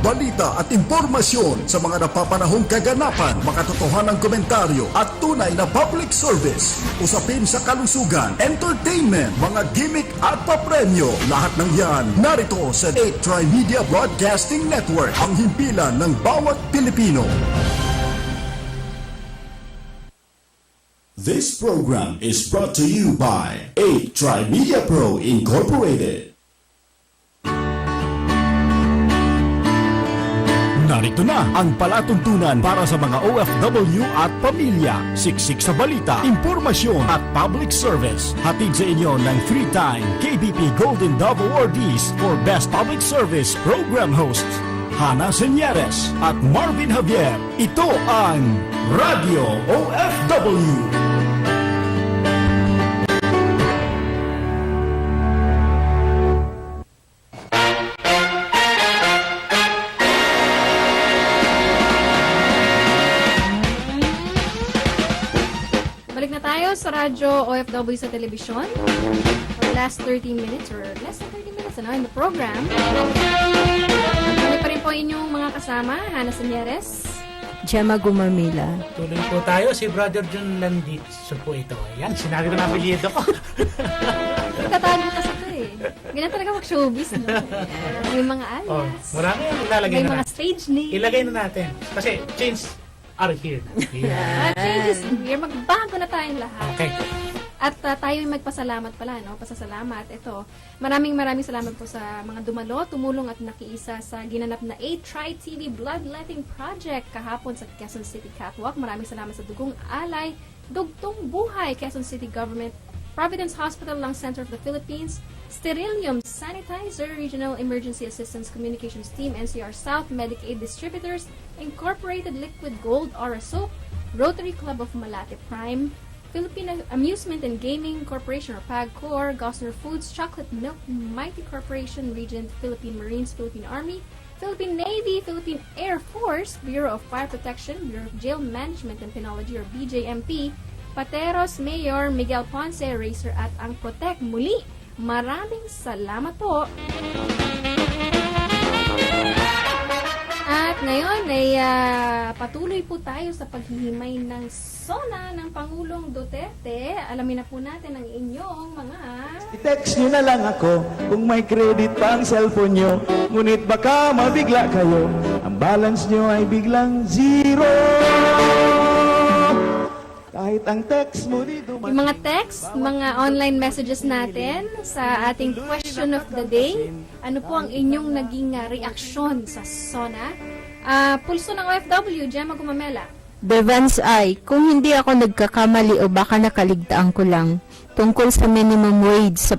[SPEAKER 1] Balita at impormasyon sa mga napapanahong kaganapan, makatotohanang komentaryo at tunay na public service. Usapin sa kalusugan, entertainment, mga gimmick at papremyo. Lahat ng yan narito sa A-Tri Media Broadcasting Network, ang himpilan ng bawat Pilipino. This program is brought to you by 8 Trimedia Pro Incorporated. Narito na ang palatuntunan para sa mga OFW at pamilya. Siksik sa balita, impormasyon at public service. Hatid sa inyo ng 3-time KBP Golden Dove Awardees for Best Public Service Program Hosts, Hana Senyeres at Marvin Javier. Ito ang Radio OFW.
[SPEAKER 2] Balik na tayo sa radyo OFW sa telebisyon. For the last 30 minutes or less than 30 minutes in the program. Kami pa rin po inyong mga kasama, Hana Senyeres.
[SPEAKER 3] Gemma Gumamila.
[SPEAKER 4] Tuloy po tayo, si Brother John Landit. So po ito. Ayan, sinabi ko na apelyido ko.
[SPEAKER 2] Katago kasi ito eh. Ganyan talaga mag-showbiz, no? May mga alias.
[SPEAKER 4] Marami yung ilalagay
[SPEAKER 2] May
[SPEAKER 4] na
[SPEAKER 2] mga
[SPEAKER 4] natin.
[SPEAKER 2] stage name.
[SPEAKER 4] Ilagay na natin. Kasi change are here. Yeah.
[SPEAKER 2] Changes here. Magbago na tayong lahat.
[SPEAKER 4] Okay.
[SPEAKER 2] At tayo ay magpasalamat pala, no? Pasasalamat. Ito, maraming salamat po sa mga dumalo, tumulong at nakiisa sa ginanap na 8 TV Bloodletting Project kahapon sa Quezon City Catwalk. Maraming salamat sa Dugong Alay, Dugtong Buhay, Quezon City Government, Providence Hospital Lung Center of the Philippines, Sterilium Sanitizer, Regional Emergency Assistance Communications Team, NCR South, Medicaid Distributors, Incorporated Liquid Gold, Aura Soap, Rotary Club of Malate Prime, Philippine Amusement and Gaming Corporation or PAGCOR, Gosner Foods, Chocolate Milk, Mighty Corporation, Regent, Philippine Marines, Philippine Army, Philippine Navy, Philippine Air Force, Bureau of Fire Protection, Bureau of Jail Management and Penology or BJMP, Pateros, Mayor Miguel Ponce, Racer at ang Protect. Muli, maraming salamat po. At ngayon ay patuloy po tayo sa paghihimay ng SONA ng Pangulong Duterte. Alamin na po natin ang inyong mga...
[SPEAKER 14] I-text nyo na lang ako kung may credit pa ang cellphone nyo. Ngunit baka mabigla kayo, ang balance nyo ay biglang zero. Kahit ang text mo di dumating.
[SPEAKER 2] Yung mga text, mga online messages natin sa ating question of the day. Ano po ang inyong naging reaksyon sa SONA? Pulso ng OFW, Gemma Gumamela.
[SPEAKER 3] Devans ay, kung hindi ako nagkakamali o baka nakaligtaan ko lang, tungkol sa minimum wage sa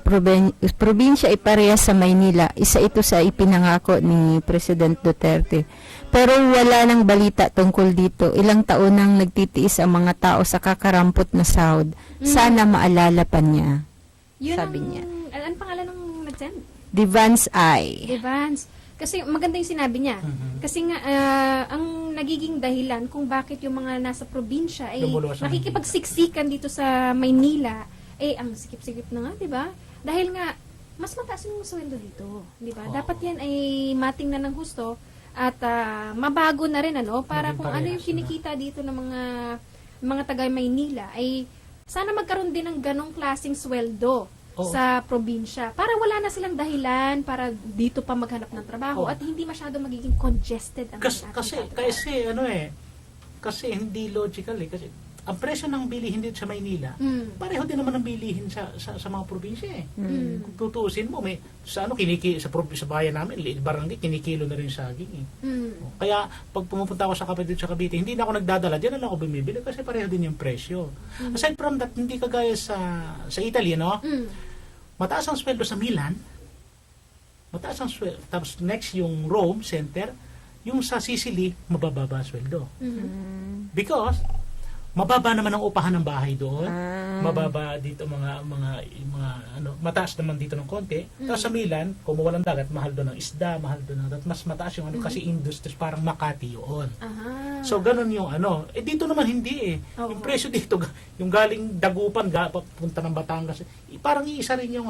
[SPEAKER 3] probinsya ay parehas sa Maynila. Isa ito sa ipinangako ni President Duterte. Pero wala nang balita tungkol dito. Ilang taon nang nagtitiis ang mga tao sa kakarampot na sahod. Sana maalala pa niya.
[SPEAKER 2] Yun
[SPEAKER 3] sabi niya.
[SPEAKER 2] Ano pangalan ng nag-send?
[SPEAKER 3] Devans ay.
[SPEAKER 2] Devans. Kasi maganda yung sinabi niya. Kasi nga, ang nagiging dahilan kung bakit yung mga nasa probinsya ay nakikipagsiksikan dito sa Maynila, ang sikip-sikip na nga, di ba? Dahil nga, mas mataas yung sweldo dito, di ba? Dapat yan ay matingnan ng husto at mabago na rin, para kung ano yung kinikita dito ng mga taga Maynila, ay sana magkaroon din ng ganong klaseng sweldo sa probinsya. Para wala na silang dahilan para dito pa maghanap ng trabaho at hindi masyado magiging congested ang
[SPEAKER 4] kasi hindi logical kasi ang presyo ng bilihin dito sa Maynila, pareho din naman ang bilihin sa mga probinsya eh. Kung tutuusin mo, sa bayan namin, liit barangay, kinikilo na rin saging eh. Kaya pag pumupunta ako sa Cavite, hindi na ako nagdadala, diyan na lang ako bumibili kasi pareho din yung presyo. Aside from that, hindi kagaya sa Italy, mataas ang sweldo sa Milan, mataas ang sweldo, tapos next yung Rome Center, yung sa Sicily, mabababa ang sweldo. Because mababa naman ang upahan ng bahay doon. Mababa dito mga mataas naman dito ng konti. Tapos sa Milan, kung walang dagat, mahal doon ang isda, mahal doon ang mas mataas yung kasi industries, parang Makati yun. So ganun yung dito naman hindi eh. Yung presyo dito, yung galing Dagupan, papunta ng Batangas, parang iisa rin yung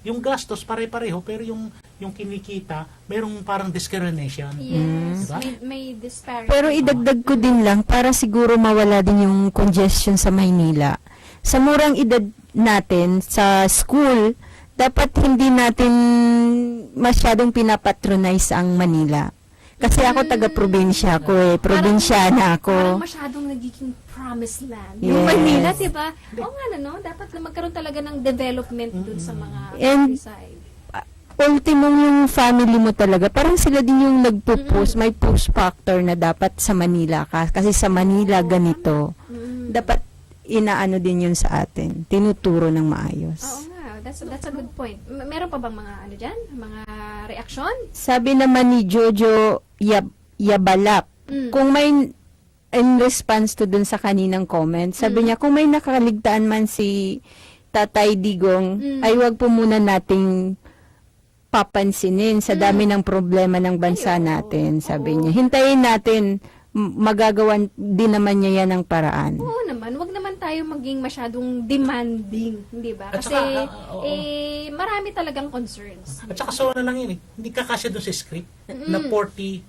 [SPEAKER 4] yung gastos pare-pareho pero yung kinikita merong parang discrimination.
[SPEAKER 2] Yes,
[SPEAKER 4] diba?
[SPEAKER 2] may disparity.
[SPEAKER 3] Pero idagdag ko din lang para siguro mawala din yung congestion sa Maynila. Sa murang edad natin sa school, dapat hindi natin masyadong pinapatronize ang Manila. Kasi ako taga-probinsya ako eh. Probinsyana
[SPEAKER 2] Parang
[SPEAKER 3] ako.
[SPEAKER 2] masyadong nagiging promised land.
[SPEAKER 3] Yes.
[SPEAKER 2] Yung Manila, diba? Oo nga, no? Dapat na magkaroon talaga ng development dun sa mga
[SPEAKER 3] And-
[SPEAKER 2] countryside.
[SPEAKER 3] Ultimo yung family mo talaga. Parang sila din yung nagpo-push. May push factor na dapat sa Manila ka. Kasi sa Manila ganito. Dapat inaano din yun sa atin. Tinuturo ng maayos.
[SPEAKER 2] Oo nga, that's a good point. Meron pa bang mga ano dyan? Mga reaksyon?
[SPEAKER 3] Sabi naman ni Jojo Yabalap, kung may in response to dun sa kaninang comment, sabi niya, kung may nakaligtaan man si Tatay Digong, ay wag po muna nating papansinin sa dami ng problema ng bansa natin, sabi niya. Hintayin natin, magagawan din naman niya yan ng paraan.
[SPEAKER 2] Oo naman, wag naman tayo maging masyadong demanding, di ba?
[SPEAKER 4] At
[SPEAKER 2] Kasi
[SPEAKER 4] saka, oo.
[SPEAKER 2] marami talagang concerns.
[SPEAKER 4] At saka so na lang yun eh. Hindi kakasya doon sa script na 40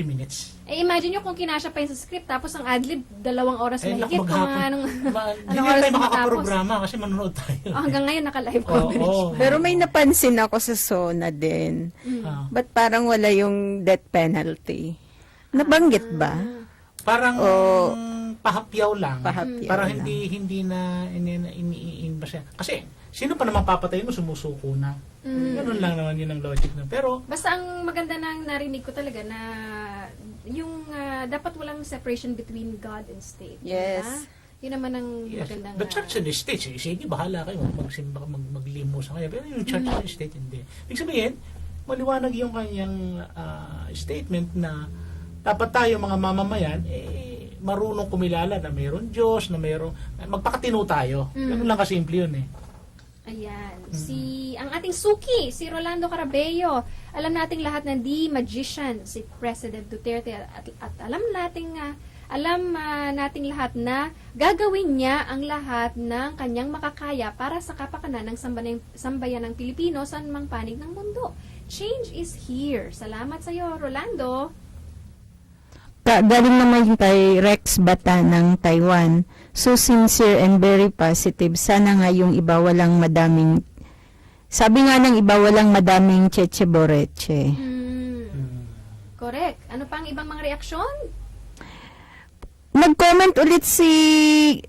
[SPEAKER 4] minutes.
[SPEAKER 2] Imagine nyo kung kinasya pa yun sa script, tapos ang adlib, 2 oras
[SPEAKER 4] Eh,
[SPEAKER 2] mahigit. Kung anong
[SPEAKER 4] Hindi
[SPEAKER 2] anong
[SPEAKER 4] na
[SPEAKER 2] oras
[SPEAKER 4] tayo
[SPEAKER 2] matapos.
[SPEAKER 4] makakaprograma kasi manonood tayo.
[SPEAKER 2] Hanggang ngayon, naka-live
[SPEAKER 4] Oo,
[SPEAKER 2] coverage.
[SPEAKER 4] oo.
[SPEAKER 3] Pero may napansin ako sa SONA din.
[SPEAKER 4] Ah.
[SPEAKER 3] Ba't parang wala yung death penalty? Nabanggit ba?
[SPEAKER 4] Parang
[SPEAKER 3] O,
[SPEAKER 4] pahapyaw lang.
[SPEAKER 3] Pahapyaw
[SPEAKER 4] Parang
[SPEAKER 3] lang.
[SPEAKER 4] hindi na iniin ba siya. Kasi sino pa naman papatay mo sumusuko na. Ganun lang naman yun ang logic na. Pero
[SPEAKER 2] Basta ang maganda nang narinig ko talaga na yung dapat walang separation between God and state.
[SPEAKER 3] Yes.
[SPEAKER 2] Diba? Yun naman ang
[SPEAKER 4] yes,
[SPEAKER 2] magandang...
[SPEAKER 4] the church and the state, sige, bahala kayo magsimba, maglimo sa kanya. Pero yung church and the state, hindi. Ibig sabihin, maliwanag yung kanyang statement na dapat tayo mga mamamayan, marunong kumilala na mayroon Diyos, na mayroon, magpakatino tayo. Ganun lang kasimple yun eh.
[SPEAKER 2] Ayan. Ang ating suki, si Rolando Carabello. Alam nating lahat na di magician si President Duterte at alam nating nating lahat na gagawin niya ang lahat ng kanyang makakaya para sa kapakanan ng sambayan ng Pilipino sa mang panig ng mundo. Change is here. Salamat sa iyo, Rolando.
[SPEAKER 3] Galing naman kay Rex Bata ng Taiwan. So sincere and very positive. Sana nga yung iba walang madaming, sabi nga ng iba walang madaming cheche boreche.
[SPEAKER 2] Correct. Ano pang ibang mga reaksyon?
[SPEAKER 3] Nag-comment ulit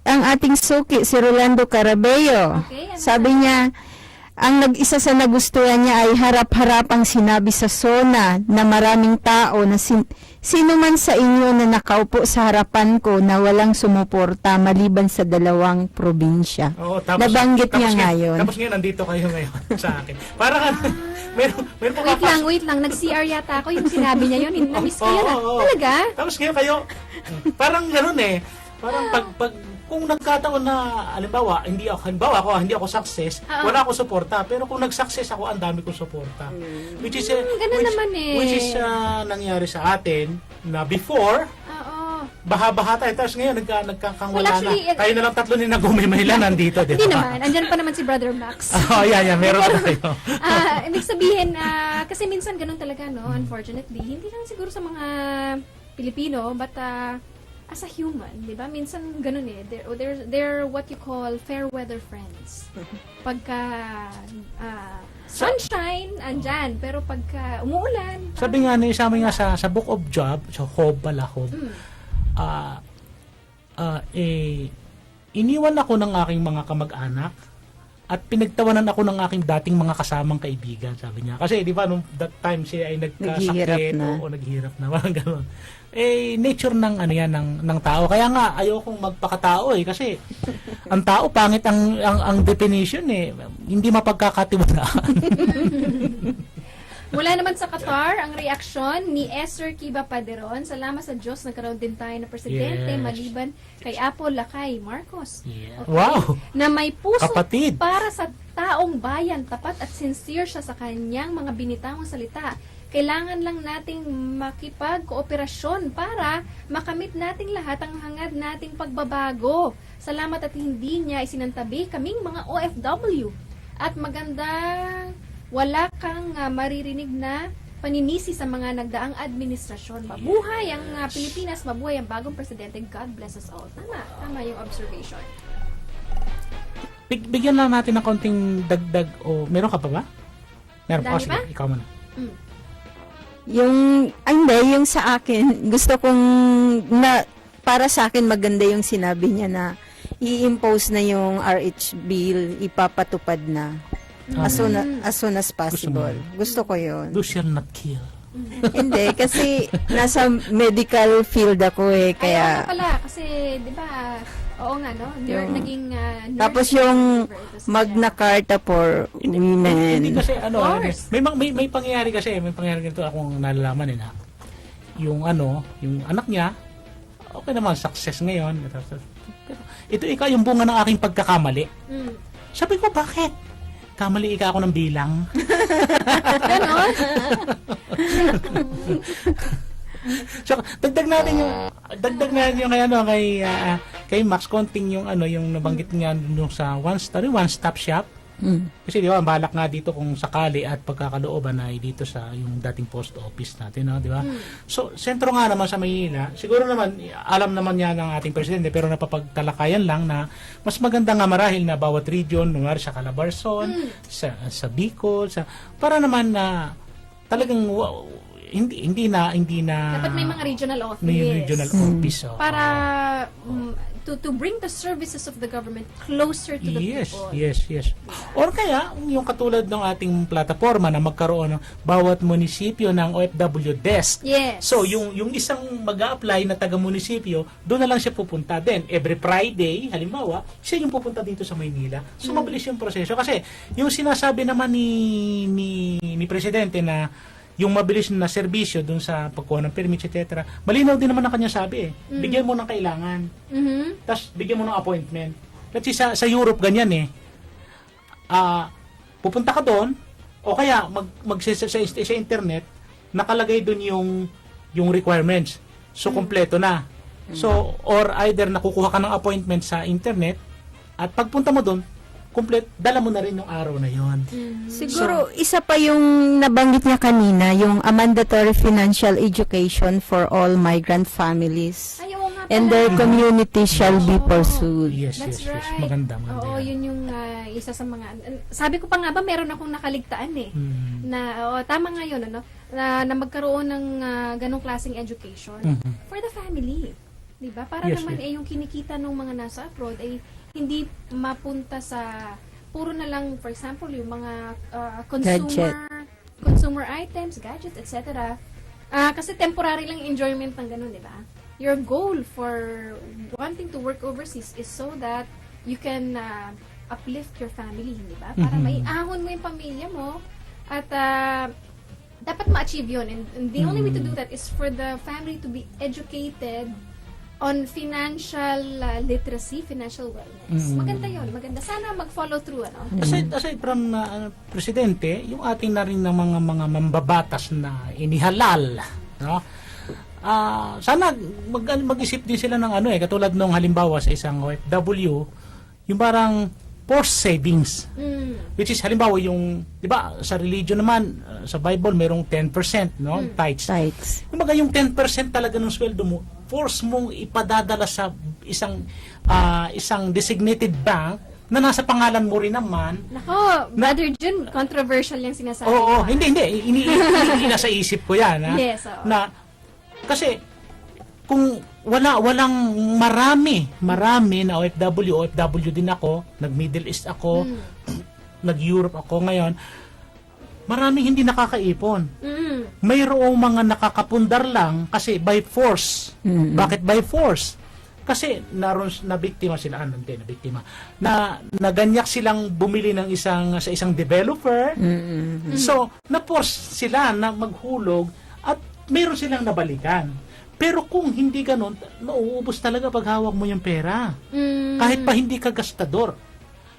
[SPEAKER 3] ang ating suki, si Rolando Carabello.
[SPEAKER 2] Okay, ano
[SPEAKER 3] Sabi niya, ang isa sa nagustuhan niya ay harap-harapang sinabi sa SONA na maraming tao na sino man sa inyo na nakaupo sa harapan ko na walang sumuporta maliban sa 2 probinsya.
[SPEAKER 4] Oo,
[SPEAKER 3] Nabanggit niya ngayon.
[SPEAKER 4] Tapos ngayon, nandito kayo ngayon sa akin. Parang, meron pa
[SPEAKER 2] Wait lang. Nag-CR yata ako yung sinabi niya yun. Na-miss ko yun. Talaga?
[SPEAKER 4] Tapos ngayon kayo, parang gano'n eh. Parang pag kung nagkataon na, halimbawa, hindi ako success, wala ako suporta. Pero kung nag-success ako, ang dami kong suporta. Which is nangyari sa atin na before, baha-baha tayo. Tapos ngayon, nagkakangwala na. Tayo na lang 3 ni Nagumay-Mayla nandito, di ba?
[SPEAKER 2] Hindi naman. Andyan pa naman si Brother Max.
[SPEAKER 4] Meron pa tayo.
[SPEAKER 2] Ibig sabihin, kasi minsan ganun talaga, no? Unfortunately, hindi lang siguro sa mga Pilipino, but as a human, di ba? Minsan ganun eh. They're what you call fair weather friends. Pagka sunshine, andyan. Pero pagka umuulan...
[SPEAKER 4] Sabi nga sa Book of Job, sa Job, iniwan ako ng aking mga kamag-anak at pinagtawanan ako ng aking dating mga kasamang kaibigan, sabi niya. Kasi, di ba, nung that time siya ay nagkasakit o naghihirap na, parang gano'n. Nature ng ng tao. Kaya nga ayokong magpakatao kasi ang tao pangit ang definition eh. Hindi mapagkakatiwalaan.
[SPEAKER 2] Mula naman sa Qatar, ang reaksyon ni Esther Kiba Paderon. Salamat sa Diyos, nagkaroon din tayo na presidente maliban kay Apo Lakay Marcos.
[SPEAKER 4] Yeah. Wow!
[SPEAKER 2] Na may puso
[SPEAKER 4] Kapatid.
[SPEAKER 2] para sa taong bayan, tapat at sincere siya sa kanyang mga binitawang salita. Kailangan lang nating makipag-kooperasyon para makamit nating lahat ang hangad nating pagbabago. Salamat at hindi niya isinantabi kaming mga OFW. At magandang wala kang maririnig na paninisi sa mga nagdaang administrasyon. Mabuhay ang Pilipinas, mabuhay ang bagong presidente. God bless us all. Tama yung observation.
[SPEAKER 4] Bigyan lang natin ng konting dagdag o meron ka pa ba? Meron
[SPEAKER 2] Dami
[SPEAKER 4] pa? Sige,
[SPEAKER 2] pa?
[SPEAKER 4] ikaw muna.
[SPEAKER 3] Hindi, yung sa akin, gusto kong, para sa akin maganda yung sinabi niya na i-impose na yung RH bill, ipapatupad na as soon as possible. Gusto ko yun.
[SPEAKER 4] Do shall not kill.
[SPEAKER 3] Hindi, kasi nasa medical field ako
[SPEAKER 2] Ay,
[SPEAKER 3] eh,
[SPEAKER 2] oo
[SPEAKER 3] kaya...
[SPEAKER 2] nga pala, kasi, di ba, oo nga, no? Naging nurse.
[SPEAKER 3] Tapos yung Magna Carta for women.
[SPEAKER 4] Hindi kasi
[SPEAKER 2] Of course.
[SPEAKER 4] may pangyayari kasi, may pangyayari ganito akong nalalaman na yung anak niya okay naman, success ngayon. Pero ito yung bunga ng aking pagkakamali. Sabi ko, bakit? Kamali ika ako ng bilang.
[SPEAKER 2] Ganon?
[SPEAKER 4] So, dagdag natin yung kay Max konting yung nabanggit niya nung sa one stop shop. Kasi di ba balak nga dito kung sakali at pagkakalooban ay dito sa yung dating post office natin, no, di ba? So, sentro nga naman sa Maynila. Siguro naman alam naman niya ng ating presidente pero napapagtalakayan lang na mas maganda nga marahil na bawat region, kunwari sa Calabarzon, sa Bicol, para naman na talagang hindi na
[SPEAKER 2] Dapat may mga regional office.
[SPEAKER 4] May regional office.
[SPEAKER 2] Para to bring the services of the government closer to the people.
[SPEAKER 4] Yes. Or kaya, yung katulad ng ating plataforma na magkaroon ng bawat munisipyo ng OFW desk.
[SPEAKER 2] Yes.
[SPEAKER 4] So, yung isang mag-a-apply na taga-munisipyo, doon na lang siya pupunta. Then, every Friday, halimbawa, siya yung pupunta dito sa Maynila. So, mabilis yung proseso. Kasi, yung sinasabi naman ni Presidente na yung mabilis na serbisyo dun sa pagkuha ng permits, etc. Malinaw din naman ang kanya sabi eh. Bigyan mo ng kailangan. Tapos bigyan mo ng appointment. Kasi sa Europe ganyan eh. Pupunta ka doon o kaya sa internet nakalagay doon yung requirements. So kompleto na. So or either nakukuha ka ng appointment sa internet at pagpunta mo doon dala mo na rin yung araw na yon.
[SPEAKER 3] Siguro, isa pa yung nabanggit niya kanina, yung a mandatory financial education for all migrant families.
[SPEAKER 2] Ay, oo nga pala.
[SPEAKER 3] And their community shall be pursued.
[SPEAKER 4] Yes. Maganda.
[SPEAKER 2] Oo, yun yung isa sa mga... Sabi ko pa nga ba, meron akong nakaligtaan eh. Na, tama nga yun, na magkaroon ng ganong klaseng education for the family. Diba? Para naman yung kinikita ng mga nasa abroad ay hindi mapunta sa puro na lang, for example, yung mga consumer items, gadgets, etc. Kasi temporary lang enjoyment ng ganun, di ba? Your goal for wanting to work overseas is so that you can uplift your family, di ba? Para maiahon mo yung pamilya mo at dapat ma-achieve yun. And the only way to do that is for the family to be educated on financial literacy, financial wellness. Maganda yun, maganda. Sana mag-follow through,
[SPEAKER 4] Aside from Presidente, yung ating na rin ng mga mambabatas na inihalal, no? Sana mag-isip din sila ng katulad nung halimbawa sa isang OFW, yung parang forced savings. Which is halimbawa yung, di ba, sa religion naman, sa Bible merong 10%, no? Tithes. Kumbaga yung 10% talaga ng sweldo mo, force mong ipadadala sa isang designated bank na nasa pangalan mo rin naman.
[SPEAKER 2] Nako, Brother Jun, controversial yung sinasabi.
[SPEAKER 4] Oo, hindi. Nasa isip ko yan.
[SPEAKER 2] Yes,
[SPEAKER 4] na, kasi, kung walang marami na OFW din ako, nag-Middle East ako, nag-Europe ako ngayon, maraming hindi nakakaipon. Mayroong mga nakakapundar lang kasi by force. Bakit by force? Kasi nabiktima sila, naganyak silang bumili ng sa isang developer. So, na-force sila na maghulog at mayroon silang nabalikan. Pero kung hindi ganun, mauubos talaga pag hawak mo yung pera. Kahit pa hindi ka gastador.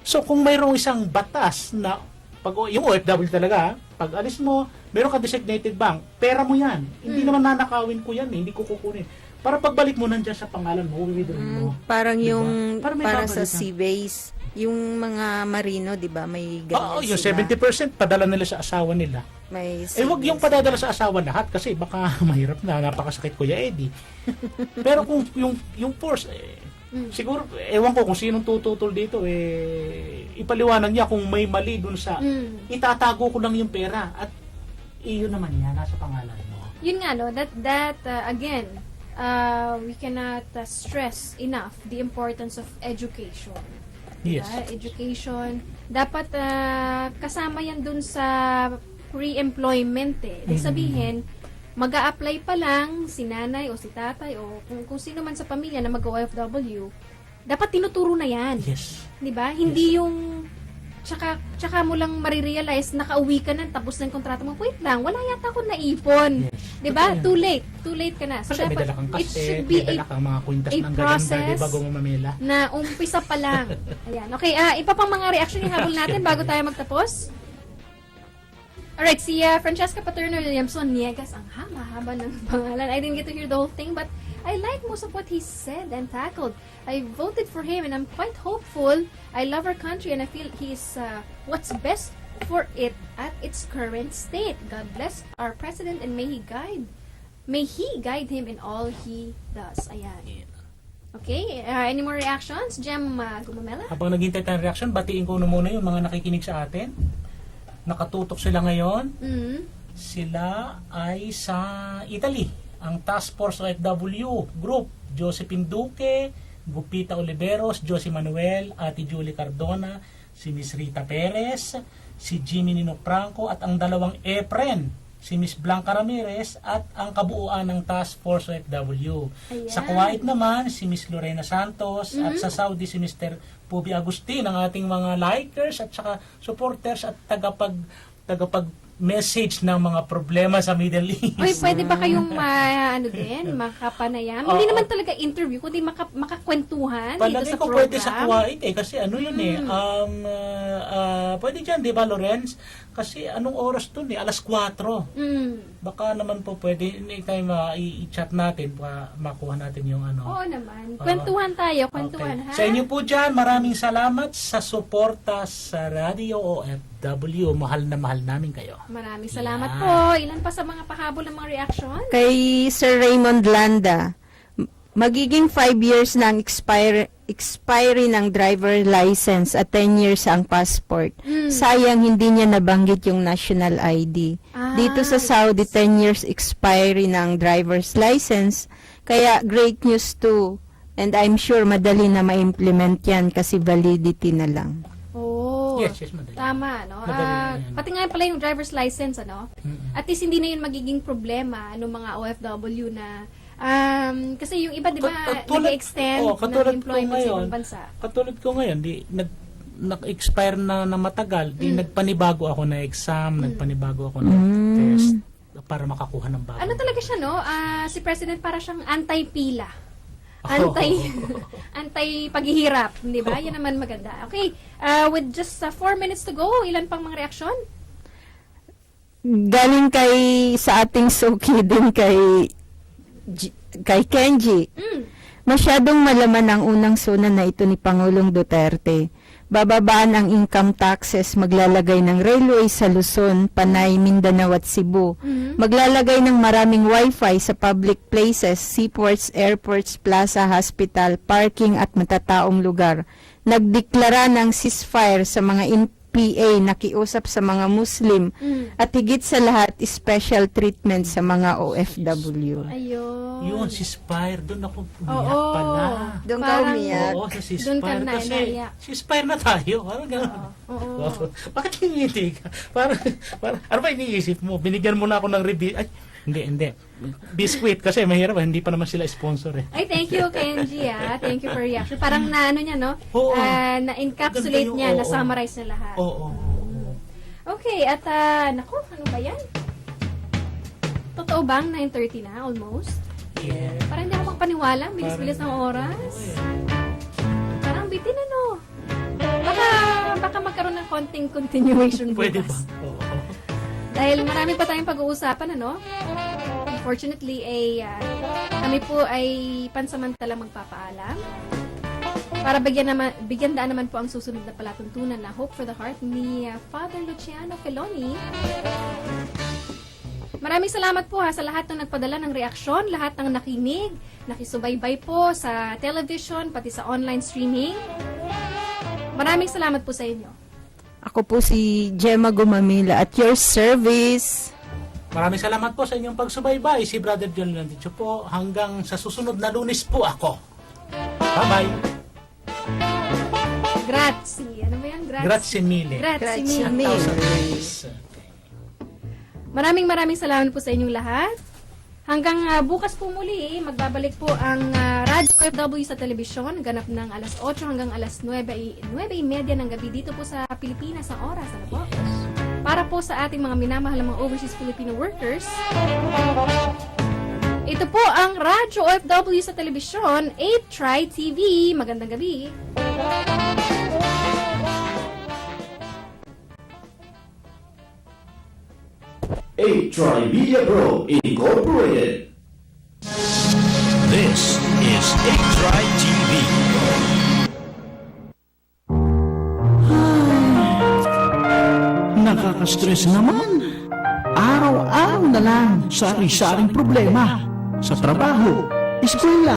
[SPEAKER 4] So, kung mayroong isang batas na yung OFW talaga, pag alis mo, meron ka designated bank, pera mo yan. Hindi naman nanakawin ko yan, hindi ko kukunin. Para pagbalik mo nandiyan sa pangalan mo, withdraw mo.
[SPEAKER 3] Parang
[SPEAKER 4] diba?
[SPEAKER 3] yung, para sa sea-base, yung mga marino, di ba, may ganyan
[SPEAKER 4] yung
[SPEAKER 3] sila.
[SPEAKER 4] 70% padala nila sa asawa nila.
[SPEAKER 3] May
[SPEAKER 4] wag yung padadala sa asawa lahat kasi baka mahirap na, napakasakit Kuya Eddie. Pero kung yung force, siguro, ewan ko kung sinong tututol dito, ipaliwanag niya kung may mali dun sa, itatago ko lang yung pera at iyon naman niya, nasa pangalan mo.
[SPEAKER 2] yun nga, no, that again, we cannot stress enough the importance of education.
[SPEAKER 4] Yes.
[SPEAKER 2] Education, dapat kasama yan dun sa pre-employment Ibig sabihin, mag-a-apply pa lang si nanay o si tatay o kung sino man sa pamilya na mag-OFW, dapat tinuturo na yan.
[SPEAKER 4] Yes.
[SPEAKER 2] 'Di ba? Hindi yung tsaka mo lang marirealize nakauwi ka na tapos na yung kontrata mo. Wait lang, wala yata akong naipon.
[SPEAKER 4] Yes.
[SPEAKER 2] 'Di ba? Too late ka na. So
[SPEAKER 4] Kasi may
[SPEAKER 2] dapat
[SPEAKER 4] dala kang
[SPEAKER 2] it
[SPEAKER 4] kaset,
[SPEAKER 2] should be
[SPEAKER 4] may dala kang mga kwintas
[SPEAKER 2] a
[SPEAKER 4] ng gaganda,
[SPEAKER 2] process
[SPEAKER 4] di bago mo mamila.
[SPEAKER 2] na umpisa pa lang. Ayan. Okay, iba pang mga reaction yung habol natin bago tayo magtapos. Alright, si Francesca Paterno Williamson Niegas, ang haba-haba ng pangalan. I didn't get to hear the whole thing, but I like most of what he said and tackled. I voted for him and I'm quite hopeful. I love our country and I feel he is what's best for it at its current state. God bless our president and may he guide him in all he does. Ayan. Okay, any more reactions? Jem Gumamela?
[SPEAKER 4] Habang naghintay tayong reaction, batiin ko na muna yung mga nakikinig sa atin. Nakatutok sila ngayon. Sila ay sa Italy. Ang Task Force OFW Group, Josephine Duque, Gupita Oliveros, Josie Manuel, Ate Julie Cardona, si Miss Rita Perez, si Jimmy Nino Franco at ang dalawang EPREN, si Miss Blanca Ramirez at ang kabuuan ng Task Force OFW.
[SPEAKER 2] Ayan.
[SPEAKER 4] Sa Kuwait naman, si Miss Lorena Santos at sa Saudi si Mr. Pubi Agustin, ang ating mga likers at saka supporters at tagapag-message ng mga problema sa Middle East.
[SPEAKER 2] Oy, pwede ba kayong makapanayam? Hindi naman talaga interview, kundi makakwentuhan dito
[SPEAKER 4] Palagay
[SPEAKER 2] sa
[SPEAKER 4] ko
[SPEAKER 2] program.
[SPEAKER 4] pwede sa Kuwait kasi ano yun pwede dyan, di ba, Lorenz? Kasi anong oras dun alas 4. Baka naman po pwede time i-chat natin para makuha natin yung ano.
[SPEAKER 2] Oo naman. Kwentuhan tayo, kwentuhan ha.
[SPEAKER 4] Sa inyo po dyan, maraming salamat sa suporta sa Radio OFW. Mahal na mahal namin kayo.
[SPEAKER 2] Maraming salamat po. Ilan pa sa mga pahabol ng mga reaction?
[SPEAKER 3] Kay Sir Raymond Landa, magiging 5 years na ang expiry ng driver license at 10 years ang passport. Sayang hindi niya nabanggit yung national ID. Dito sa Saudi, 10 years expiry ng driver's license. Kaya great news too. And I'm sure madali na ma-implement yan kasi validity na lang.
[SPEAKER 2] Oh,
[SPEAKER 4] yes, madali.
[SPEAKER 2] Tama, no?
[SPEAKER 4] Madali na yan.
[SPEAKER 2] Pati nga pala yung driver's license, ano? At least hindi na yun magiging problema ng mga OFW na kasi yung iba, di ba, nag-extend ng employment sa ibang bansa.
[SPEAKER 4] Katulad ko ngayon, nag-expire na matagal, nagpanibago ako na exam, nagpanibago ako na test para makakuha ng bago.
[SPEAKER 2] Ano talaga siya, no? Si President para siyang anti-pila. Anti-paghihirap, di ba? Yan naman maganda. Okay, with just 4 minutes to go, ilan pang mga reaksyon?
[SPEAKER 3] Galing sa ating Suki din kay Kenji. Masyadong malaman ang unang suna na ito ni Pangulong Duterte. Bababaan ang income taxes, maglalagay ng railway sa Luzon, Panay, Mindanao at Cebu. Maglalagay ng maraming wifi sa public places, seaports, airports, plaza, hospital, parking at matataong lugar. Nagdeklara ng ceasefire sa mga PA nakiusap sa mga Muslim at higit sa lahat special treatment sa mga OFW.
[SPEAKER 2] Ayun.
[SPEAKER 4] Yun, si Spire, doon ako umiyak pala.
[SPEAKER 3] Doon ka umiyak?
[SPEAKER 4] Oo, sa si
[SPEAKER 2] Doon ka
[SPEAKER 4] Spire.
[SPEAKER 2] na
[SPEAKER 4] Kasi
[SPEAKER 2] naiyak.
[SPEAKER 4] si Spire na tayo. Parang gano'n.
[SPEAKER 2] Oo.
[SPEAKER 4] Bakit hindi ka? Ano ba iniisip mo? Binigyan mo na ako ng review. Ay, hindi. Biscuit kasi mahirap, hindi pa naman sila sponsor eh.
[SPEAKER 2] Ay, thank you, Kenji, Thank you for reaction. Parang niya, no?
[SPEAKER 4] Oo.
[SPEAKER 2] Na-encapsulate niya, na-summarize na lahat.
[SPEAKER 4] Oo.
[SPEAKER 2] Okay, at naku, ano ba yan? Totoo bang 9:30 na, almost?
[SPEAKER 4] Yeah.
[SPEAKER 2] Parang hindi ako makapaniwala, bilis-bilis ng oras. Parang bitin, ano? Baka magkaroon ng konting continuation bukas.
[SPEAKER 4] Pwede ba? Oo.
[SPEAKER 2] Dahil marami pa tayong pag-uusapan, ano? Unfortunately, kami po ay pansamantala magpapaalam. Para bigyan daan naman po ang susunod na palatuntunan na Hope for the Heart ni Father Luciano Feloni. Maraming salamat po sa lahat ng nagpadala ng reaksyon, lahat ng nakinig, nakisubaybay po sa television, pati sa online streaming. Maraming salamat po sa inyo.
[SPEAKER 3] Ako po si Gemma Gumamila at your service.
[SPEAKER 4] Maraming salamat po sa inyong pagsubaybay. Si Brother John Landicho po. Hanggang sa susunod na Lunes po ako. Bye-bye.
[SPEAKER 2] Grazie. Ano ba yan?
[SPEAKER 4] Grazie mille.
[SPEAKER 2] Grazie
[SPEAKER 3] Grazie
[SPEAKER 2] mille.
[SPEAKER 3] mille.
[SPEAKER 2] Maraming salamat po sa inyong lahat. Hanggang bukas po muli, magbabalik po ang Radyo OFW sa telebisyon, ganap ng alas 8 hanggang alas 9:30 ng gabi dito po sa Pilipinas ang oras. Ano po? Para po sa ating mga minamahal na mga overseas Filipino workers, ito po ang Radyo OFW sa telebisyon, 8Try TV. Magandang gabi.
[SPEAKER 1] A-Try Media Pro Incorporated. This is A-Try TV. Nakaka-stress naman. Araw-araw na lang, sari-saring problema. Sa trabaho, eskwela,